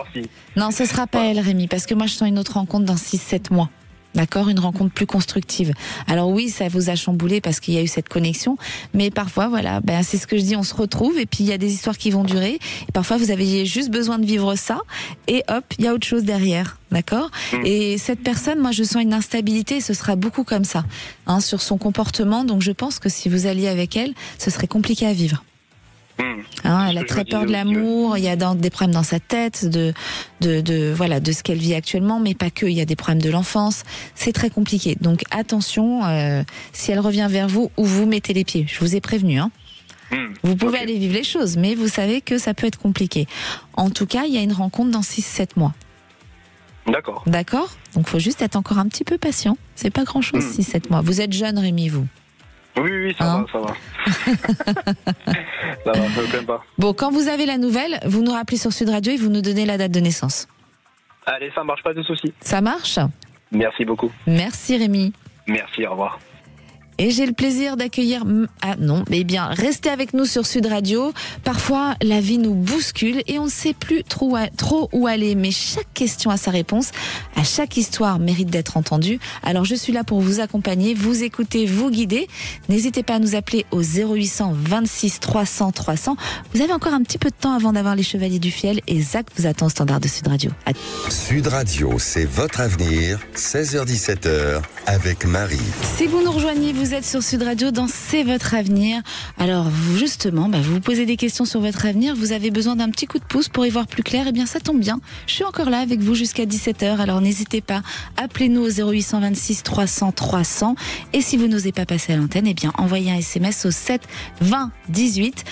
Speaker 3: Non, ce sera pas elle, Rémi, parce que moi je sens une autre rencontre dans 6-7 mois. D'accord, une rencontre plus constructive. Alors oui, ça vous a chamboulé parce qu'il y a eu cette connexion, mais parfois, voilà, c'est ce que je dis, on se retrouve et puis il y a des histoires qui vont durer. Et parfois, vous avez juste besoin de vivre ça et hop, il y a autre chose derrière. D'accord. Et cette personne, moi, je sens une instabilité et ce sera beaucoup comme ça, sur son comportement. Donc je pense que si vous alliez avec elle, ce serait compliqué à vivre. Elle a très peur de l'amour, il y a des problèmes dans sa tête, de ce qu'elle vit actuellement, mais pas que, il y a des problèmes de l'enfance, c'est très compliqué. Donc attention, si elle revient vers vous, où vous mettez les pieds, je vous ai prévenu. Vous pouvez aller vivre les choses, mais vous savez que ça peut être compliqué. En tout cas, il y a une rencontre dans 6-7 mois.
Speaker 9: D'accord.
Speaker 3: D'accord. Donc il faut juste être encore un petit peu patient, c'est pas grand chose 6-7 mois. Vous êtes jeune, Rémi, vous?
Speaker 9: Oui, ça va. Ça va, ça me plaît pas.
Speaker 3: Bon, quand vous avez la nouvelle, vous nous rappelez sur Sud Radio et vous nous donnez la date de naissance.
Speaker 9: Allez, ça marche, pas de souci.
Speaker 3: Ça marche?
Speaker 9: Merci beaucoup.
Speaker 3: Merci Rémi.
Speaker 9: Merci, au revoir.
Speaker 3: Et j'ai le plaisir d'accueillir... Ah non, mais bien, restez avec nous sur Sud Radio. Parfois, la vie nous bouscule et on ne sait plus trop où aller. Mais chaque question a sa réponse. À chaque histoire mérite d'être entendue. Alors, je suis là pour vous accompagner, vous écouter, vous guider. N'hésitez pas à nous appeler au 0800 26 300 300. Vous avez encore un petit peu de temps avant d'avoir les Chevaliers du Fiel. Et Zach vous attend au standard de Sud Radio.
Speaker 2: Sud Radio, c'est votre avenir. 16h-17h avec Marie.
Speaker 3: Si vous nous rejoignez, vous êtes sur Sud Radio dans C'est votre avenir. Alors vous, justement, vous vous posez des questions sur votre avenir, vous avez besoin d'un petit coup de pouce pour y voir plus clair, et bien ça tombe bien. Je suis encore là avec vous jusqu'à 17h, alors n'hésitez pas, appelez-nous au 0800 26 300 300, et si vous n'osez pas passer à l'antenne, et bien envoyez un SMS au 7 20 18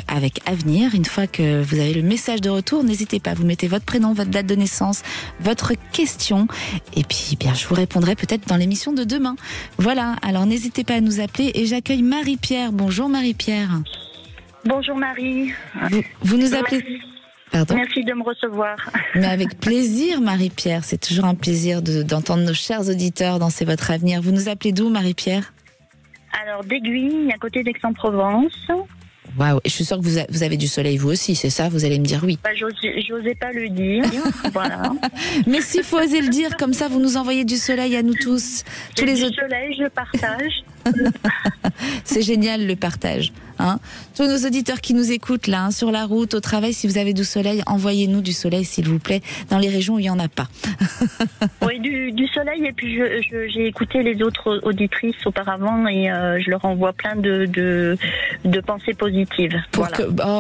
Speaker 3: avec avenir. Une fois que vous avez le message de retour, n'hésitez pas, vous mettez votre prénom, votre date de naissance, votre question, et puis bien je vous répondrai peut-être dans l'émission de demain. Voilà, alors n'hésitez pas à nous appeler, et j'accueille Marie-Pierre. Bonjour Marie-Pierre.
Speaker 10: Bonjour Marie.
Speaker 3: Vous nous appelez... Pardon.
Speaker 10: Merci de me recevoir.
Speaker 3: Mais avec plaisir Marie-Pierre, c'est toujours un plaisir d'entendre nos chers auditeurs dans C'est votre avenir. Vous nous appelez d'où Marie-Pierre?
Speaker 10: Alors d'Aiguille, à côté d'Aix-en-Provence.
Speaker 3: Waouh, je suis sûre que vous avez du soleil vous aussi, c'est ça? Vous allez me dire oui.
Speaker 10: J'osais pas le dire, voilà.
Speaker 3: Mais s'il faut oser le dire, comme ça vous nous envoyez du soleil à nous tous. Tous les autres.
Speaker 10: Du soleil, je partage.
Speaker 3: C'est génial le partage. Tous nos auditeurs qui nous écoutent là, sur la route, au travail, si vous avez du soleil, envoyez-nous du soleil s'il vous plaît, dans les régions où il n'y en a pas.
Speaker 10: Oui, du soleil, et puis j'ai écouté les autres auditrices auparavant et je leur envoie plein de pensées positives.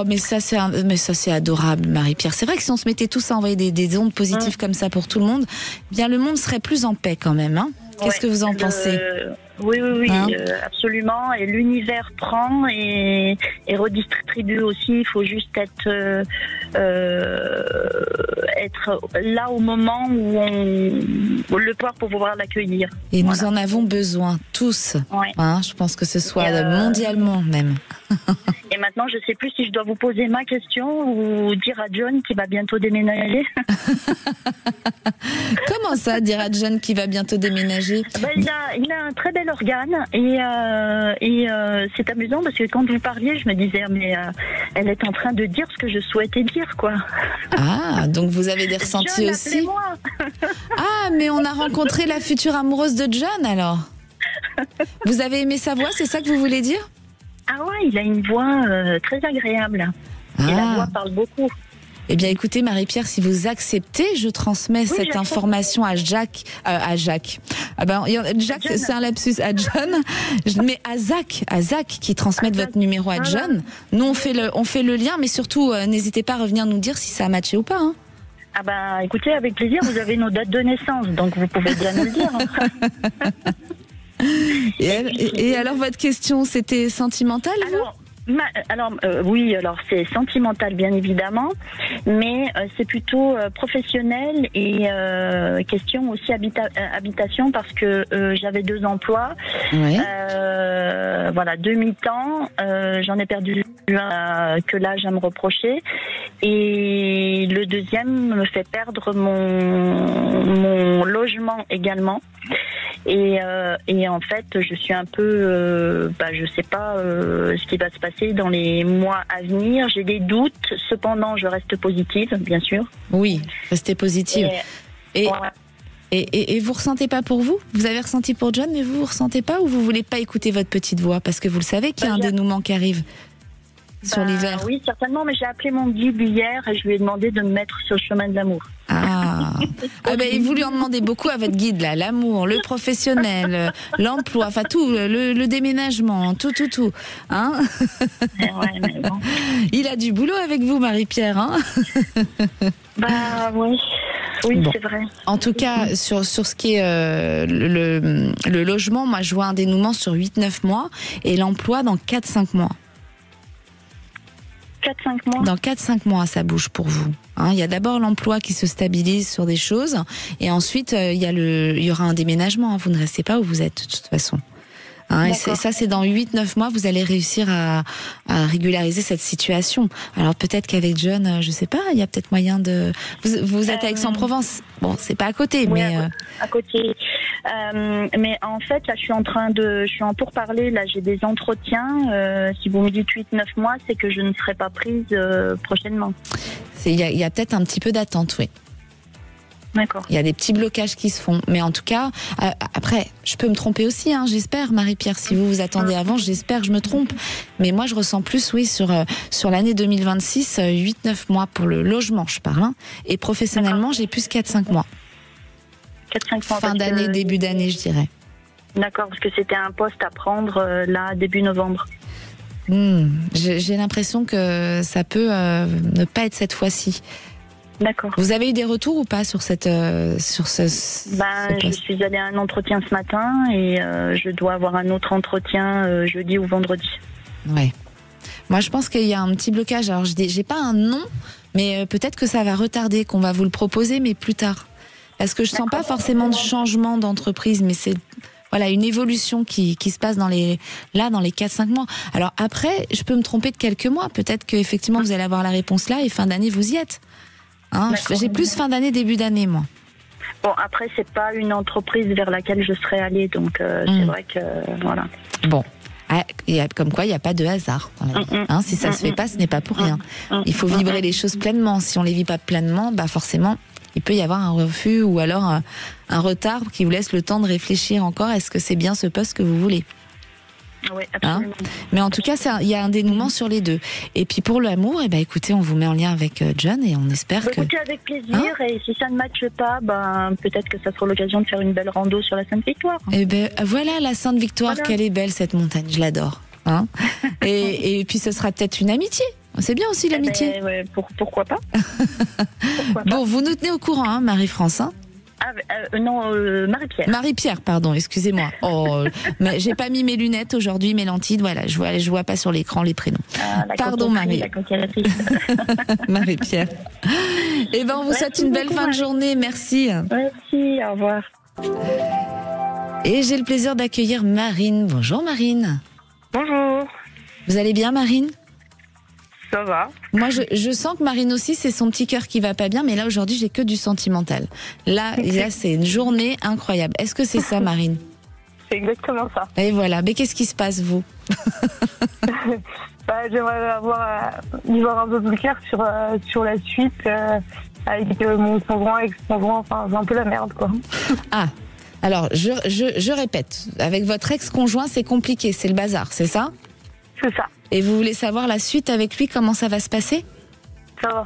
Speaker 3: Mais ça c'est adorable Marie-Pierre. C'est vrai que si on se mettait tous à envoyer des ondes positives comme ça pour tout le monde, bien le monde serait plus en paix quand même. Qu'est-ce que vous en pensez?
Speaker 10: Oui, absolument. Et l'univers prend et redistribue aussi. Il faut juste être là au moment où le pouvoir pour pouvoir l'accueillir.
Speaker 3: Et nous en avons besoin tous.
Speaker 10: Ouais.
Speaker 3: Je pense que ce soit mondialement même.
Speaker 10: Et maintenant, je ne sais plus si je dois vous poser ma question ou dire à John qui va bientôt déménager.
Speaker 3: Comment ça, dire à John qui va bientôt déménager?
Speaker 10: Il a un très bel organe et c'est amusant parce que quand vous parliez, je me disais mais elle est en train de dire ce que je souhaitais dire, quoi.
Speaker 3: Ah, donc vous avez des ressentis
Speaker 10: John,
Speaker 3: aussi.
Speaker 10: appelez-moi.
Speaker 3: Ah, mais on a rencontré la future amoureuse de John alors. Vous avez aimé sa voix, c'est ça que vous voulez dire?
Speaker 10: Ah ouais, il a une voix très agréable. Et la voix parle beaucoup.
Speaker 3: Eh bien, écoutez, Marie-Pierre, si vous acceptez, je transmets cette information à Jacques. Ah ben, Jacques, c'est un lapsus, à John. Mais à Zach qui transmette votre numéro à John. Nous, on fait le lien, mais surtout, n'hésitez pas à revenir nous dire si ça a matché ou pas. Hein.
Speaker 10: Ah ben, écoutez, avec plaisir, vous avez nos dates de naissance, donc vous pouvez bien nous le dire. Hein.
Speaker 3: Et alors, votre question, c'était sentimental,
Speaker 10: oui, alors c'est sentimental bien évidemment, mais c'est plutôt professionnel et question aussi habitation parce que j'avais 2 emplois, voilà, 2 mi-temps, j'en ai perdu un que l'âge à me reprocher et le deuxième me fait perdre mon logement également. Et en fait, je suis un peu, je sais pas ce qui va se passer dans les mois à venir. J'ai des doutes. Cependant, je reste positive, bien sûr.
Speaker 3: Oui, restez positive. Et vous ressentez pas pour vous? Vous avez ressenti pour John, mais vous ressentez pas, ou vous voulez pas écouter votre petite voix parce que vous le savez qu'il y a un dénouement qui arrive sur l'hiver?
Speaker 10: Oui, certainement, mais j'ai appelé mon guide hier et je lui ai demandé de me mettre sur le chemin de l'amour.
Speaker 3: Vous lui en demandez beaucoup à votre guide là, l'amour, le professionnel, l'emploi, enfin tout, le déménagement, tout, hein.
Speaker 10: Mais bon.
Speaker 3: Il a du boulot avec vous, Marie-Pierre, hein.
Speaker 10: Oui, bon. C'est vrai.
Speaker 3: En tout cas, sur ce qui est le logement, moi je vois un dénouement sur 8-9 mois et l'emploi dans 4-5 mois.
Speaker 10: 4-5 mois.
Speaker 3: Dans 4-5 mois, ça bouge pour vous. Hein, il y a d'abord l'emploi qui se stabilise sur des choses, et ensuite il y aura un déménagement. Hein, vous ne restez pas où vous êtes de toute façon. Hein, et ça, c'est dans 8-9 mois, vous allez réussir à régulariser cette situation. Alors peut-être qu'avec John, je sais pas, il y a peut-être moyen de... Vous êtes à Aix-en-Provence. Bon, c'est pas à côté,
Speaker 10: oui,
Speaker 3: mais...
Speaker 10: à côté. Mais en fait, là, je suis en pourparlers, là, j'ai des entretiens. Si vous me dites 8-9 mois, c'est que je ne serai pas prise prochainement. Il
Speaker 3: y a peut-être un petit peu d'attente, oui.
Speaker 10: D'accord.
Speaker 3: Il y a des petits blocages qui se font. Mais en tout cas, après, je peux me tromper aussi, hein, j'espère, Marie-Pierre. Si vous attendez avant, j'espère que je me trompe. Mais moi, je ressens plus, oui, sur l'année 2026, 8-9 mois pour le logement, je parle. Hein, et professionnellement, j'ai plus 4-5 mois.
Speaker 10: 4-5 mois.
Speaker 3: Fin d'année, début d'année, je dirais.
Speaker 10: D'accord, parce que c'était un poste à prendre, là, début novembre.
Speaker 3: J'ai l'impression que ça peut ne pas être cette fois-ci.
Speaker 10: D'accord.
Speaker 3: Vous avez eu des retours ou pas sur ce
Speaker 10: je suis allée à un entretien ce matin et je dois avoir un autre entretien jeudi ou vendredi.
Speaker 3: Ouais. Moi, je pense qu'il y a un petit blocage. Alors, j'ai pas un nom, mais peut-être que ça va retarder, qu'on va vous le proposer, mais plus tard. Parce que je sens pas forcément de changement d'entreprise, mais c'est une évolution qui se passe dans les 4-5 mois. Alors après, je peux me tromper de quelques mois. Peut-être qu'effectivement, vous allez avoir la réponse là et fin d'année, vous y êtes. Hein, j'ai plus fin d'année, début d'année, moi.
Speaker 10: Bon, après, c'est pas une entreprise vers laquelle je serais allée, donc c'est vrai que, voilà.
Speaker 3: Bon, comme quoi, il n'y a pas de hasard dans la vie. Hein, si ça se fait pas, ce n'est pas pour rien. Il faut vibrer les choses pleinement. Si on les vit pas pleinement, forcément, il peut y avoir un refus ou alors un retard qui vous laisse le temps de réfléchir encore. Est-ce que c'est bien ce poste que vous voulez ?
Speaker 10: Oui, absolument.
Speaker 3: Mais en tout cas, il y a un dénouement sur les deux. Et puis pour l'amour, écoutez, on vous met en lien avec John et on espère que...
Speaker 10: Écoutez, avec plaisir. Et si ça ne matche pas, peut-être que ça sera l'occasion de faire une belle rando sur la Sainte-Victoire.
Speaker 3: Voilà la Sainte-Victoire, Quelle est belle cette montagne, je l'adore. Hein. et puis ce sera peut-être une amitié. C'est bien aussi l'amitié.
Speaker 10: Pourquoi pas.
Speaker 3: Bon, vous nous tenez au courant, hein, Marie-France, hein.
Speaker 10: Marie-Pierre.
Speaker 3: Marie-Pierre, pardon, excusez-moi. Mais j'ai pas mis mes lunettes aujourd'hui, mes lentilles, voilà, je vois pas sur l'écran les prénoms. Pardon, Marie. Marie-Pierre. On vous souhaite une belle fin de journée, merci.
Speaker 10: Merci, au revoir.
Speaker 3: Et j'ai le plaisir d'accueillir Marine. Bonjour Marine.
Speaker 11: Bonjour.
Speaker 3: Vous allez bien, Marine ?
Speaker 11: Ça va.
Speaker 3: Moi, je sens que Marine aussi, c'est son petit cœur qui va pas bien, mais là, aujourd'hui, j'ai que du sentimental. Là, c'est une journée incroyable. Est-ce que c'est ça, Marine ?
Speaker 11: C'est exactement ça.
Speaker 3: Et voilà. Mais qu'est-ce qui se passe, vous ?
Speaker 11: J'aimerais y voir un peu plus clair sur la suite avec mon conjoint, ex-conjoint. Enfin, c'est un peu la merde, quoi.
Speaker 3: Alors, je répète. Avec votre ex-conjoint, c'est compliqué. C'est le bazar, c'est ça ?
Speaker 11: C'est ça.
Speaker 3: Et vous voulez savoir la suite avec lui, comment ça va se passer ?
Speaker 11: savoir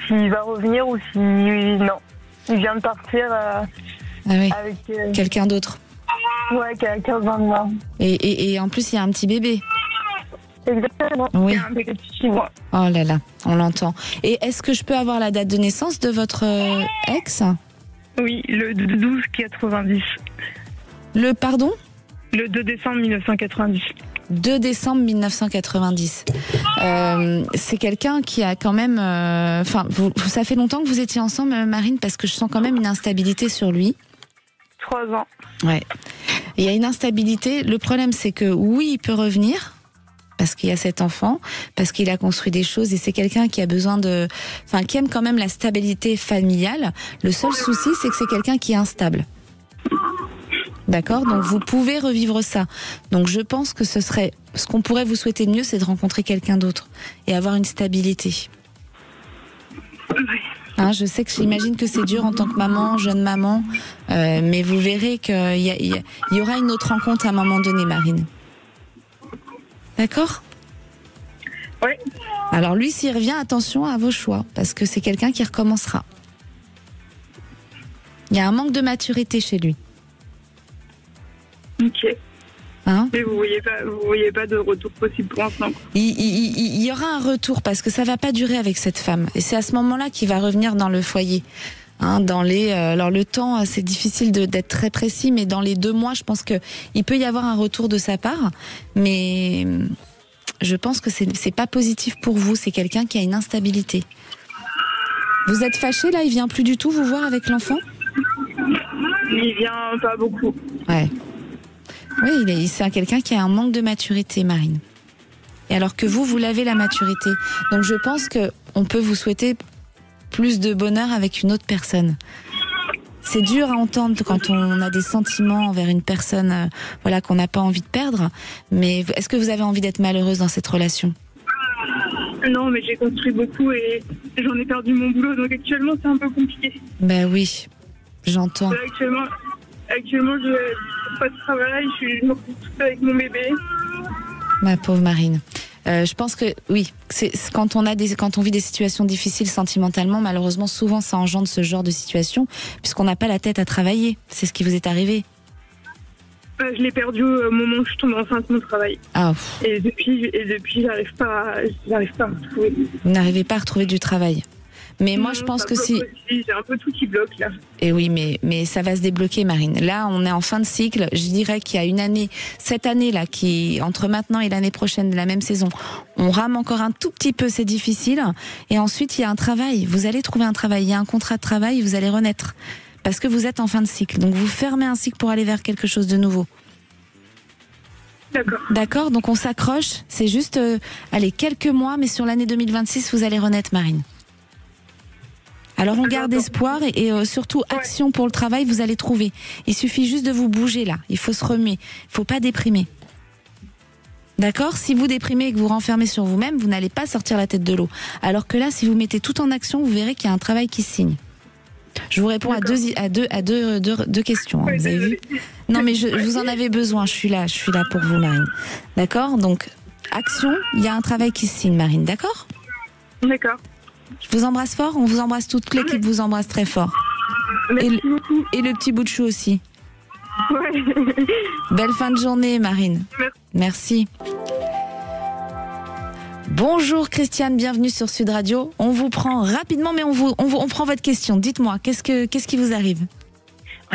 Speaker 11: s'il va revenir ou si non. Il vient de partir avec
Speaker 3: quelqu'un d'autre.
Speaker 11: Ouais, qui a 15 ans de moins.
Speaker 3: Et en plus, il y a un petit bébé.
Speaker 11: Exactement.
Speaker 3: Oui.
Speaker 11: Il y a un bébé de 6 mois.
Speaker 3: Oh là là, on l'entend. Et est-ce que je peux avoir la date de naissance de votre ex ?
Speaker 11: Oui, le 12-90.
Speaker 3: Le pardon ?
Speaker 11: Le 2 décembre 1990.
Speaker 3: 2 décembre 1990. C'est quelqu'un qui a quand même... ça fait longtemps que vous étiez ensemble, Marine, parce que je sens quand même une instabilité sur lui.
Speaker 11: 3 ans.
Speaker 3: Ouais. Il y a une instabilité. Le problème, c'est que oui, il peut revenir, parce qu'il y a cet enfant, parce qu'il a construit des choses, et c'est quelqu'un qui a besoin qui aime quand même la stabilité familiale. Le seul souci, c'est que c'est quelqu'un qui est instable. D'accord ? Donc vous pouvez revivre ça. Donc je pense que ce qu'on pourrait vous souhaiter de mieux, c'est de rencontrer quelqu'un d'autre et avoir une stabilité. Hein, je sais que j'imagine que c'est dur en tant que maman, jeune maman, mais vous verrez qu'il y aura une autre rencontre à un moment donné, Marine. D'accord ?
Speaker 11: Oui.
Speaker 3: Alors lui, s'il revient, attention à vos choix, parce que c'est quelqu'un qui recommencera. Il y a un manque de maturité chez lui.
Speaker 11: Ok.
Speaker 3: Hein ?
Speaker 11: Mais vous voyez pas de retour possible pour l'instant.
Speaker 3: Il y aura un retour parce que ça va pas durer avec cette femme. Et c'est à ce moment-là qu'il va revenir dans le foyer. Hein, alors le temps, c'est difficile d'être très précis, mais dans les 2 mois, je pense qu'il peut y avoir un retour de sa part. Mais je pense que c'est pas positif pour vous. C'est quelqu'un qui a une instabilité. Vous êtes fâché là ? Il vient plus du tout vous voir avec l'enfant ?
Speaker 11: Il vient pas beaucoup.
Speaker 3: Ouais. Oui, c'est quelqu'un qui a un manque de maturité, Marine. Et alors que vous l'avez la maturité. Donc je pense qu'on peut vous souhaiter plus de bonheur avec une autre personne. C'est dur à entendre quand on a des sentiments envers une personne qu'on n'a pas envie de perdre. Mais est-ce que vous avez envie d'être malheureuse dans cette relation ?
Speaker 11: Non, mais j'ai construit beaucoup et j'en ai perdu mon boulot. Donc actuellement, c'est un peu compliqué.
Speaker 3: Ben oui, j'entends.
Speaker 11: Actuellement, je n'ai pas de travail, je me retrouve toute avec mon bébé.
Speaker 3: Ma pauvre Marine. Je pense que oui, quand on vit des situations difficiles sentimentalement, malheureusement, souvent ça engendre ce genre de situation, puisqu'on n'a pas la tête à travailler. C'est ce qui vous est arrivé.
Speaker 11: Je l'ai perdu au moment où je suis tombée enceinte de mon travail.
Speaker 3: Ah.
Speaker 11: Et depuis, j'arrive pas à retrouver.
Speaker 3: Vous n'arrivez pas à retrouver du travail. Mais moi, je pense que si...
Speaker 11: J'ai un peu tout qui bloque, là.
Speaker 3: Et oui, mais ça va se débloquer, Marine. Là, on est en fin de cycle. Je dirais qu'il y a une année, cette année-là, qui, entre maintenant et l'année prochaine de la même saison, on rame encore un tout petit peu, c'est difficile. Et ensuite, il y a un travail. Vous allez trouver un travail. Il y a un contrat de travail, vous allez renaître. Parce que vous êtes en fin de cycle. Donc, vous fermez un cycle pour aller vers quelque chose de nouveau.
Speaker 11: D'accord.
Speaker 3: D'accord, donc on s'accroche. C'est juste, quelques mois, mais sur l'année 2026, vous allez renaître, Marine. Alors on garde espoir et surtout action pour le travail, vous allez trouver. Il suffit juste de vous bouger là, il faut se remuer, il ne faut pas déprimer. D'accord ? Si vous déprimez et que vous renfermez sur vous-même, vous n'allez pas sortir la tête de l'eau. Alors que là, si vous mettez tout en action, vous verrez qu'il y a un travail qui se signe. Je vous réponds à deux questions, hein, vous avez vu ? Non mais vous en avez besoin, je suis là pour vous, Marine. D'accord ? Donc, action, il y a un travail qui se signe, Marine, d'accord ?
Speaker 11: D'accord.
Speaker 3: Je vous embrasse fort, on vous embrasse, toute l'équipe vous embrasse très fort.
Speaker 11: Merci beaucoup.
Speaker 3: Et le petit bout de chou aussi.
Speaker 11: Ouais.
Speaker 3: Belle fin de journée, Marine. Merci. Bonjour Christiane, bienvenue sur Sud Radio. On vous prend rapidement, mais on prend votre question. Dites-moi, qu'est-ce qui vous arrive ?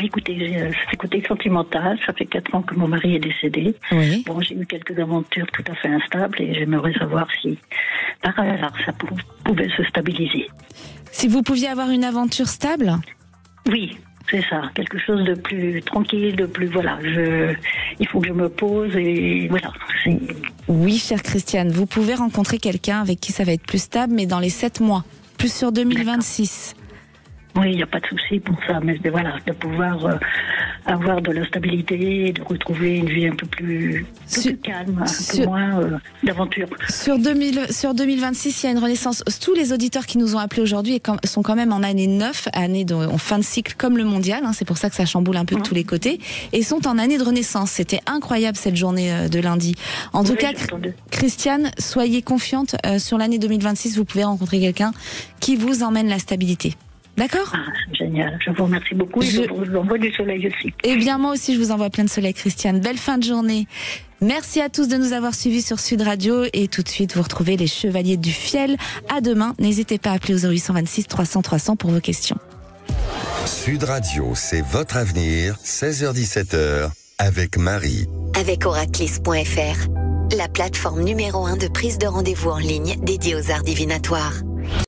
Speaker 12: Écoutez, c'est côté sentimental. Ça fait 4 ans que mon mari est décédé.
Speaker 3: Oui.
Speaker 12: Bon, j'ai eu quelques aventures tout à fait instables et j'aimerais savoir si, par hasard, ça pouvait se stabiliser.
Speaker 3: Si vous pouviez avoir une aventure stable ?
Speaker 12: Oui, c'est ça. Quelque chose de plus tranquille, de plus... Voilà, il faut que je me pose et voilà.
Speaker 3: Oui, chère Christiane, vous pouvez rencontrer quelqu'un avec qui ça va être plus stable, mais dans les 7 mois, plus sur 2026.
Speaker 12: Oui, il n'y a pas de souci pour ça, mais voilà, de pouvoir avoir de la stabilité et de retrouver une vie un peu plus calme, un peu moins d'aventure.
Speaker 3: Sur 2026, il y a une renaissance. Tous les auditeurs qui nous ont appelés aujourd'hui sont quand même en année 9, en fin de cycle comme le mondial, c'est pour ça que ça chamboule un peu de tous les côtés, et sont en année de renaissance. C'était incroyable cette journée de lundi. En tout cas, Christiane, soyez confiante sur l'année 2026, vous pouvez rencontrer quelqu'un qui vous emmène la stabilité. D'accord ?
Speaker 12: Génial, je vous remercie beaucoup et je vous envoie du soleil aussi.
Speaker 3: Eh bien moi aussi je vous envoie plein de soleil, Christiane. Belle fin de journée. Merci à tous de nous avoir suivis sur Sud Radio et tout de suite vous retrouvez les Chevaliers du Fiel. À demain, n'hésitez pas à appeler au 0826 300 300 pour vos questions.
Speaker 2: Sud Radio, c'est votre avenir, 16h-17h, avec Marie.
Speaker 1: Avec Oraclis.fr, la plateforme numéro 1 de prise de rendez-vous en ligne dédiée aux arts divinatoires.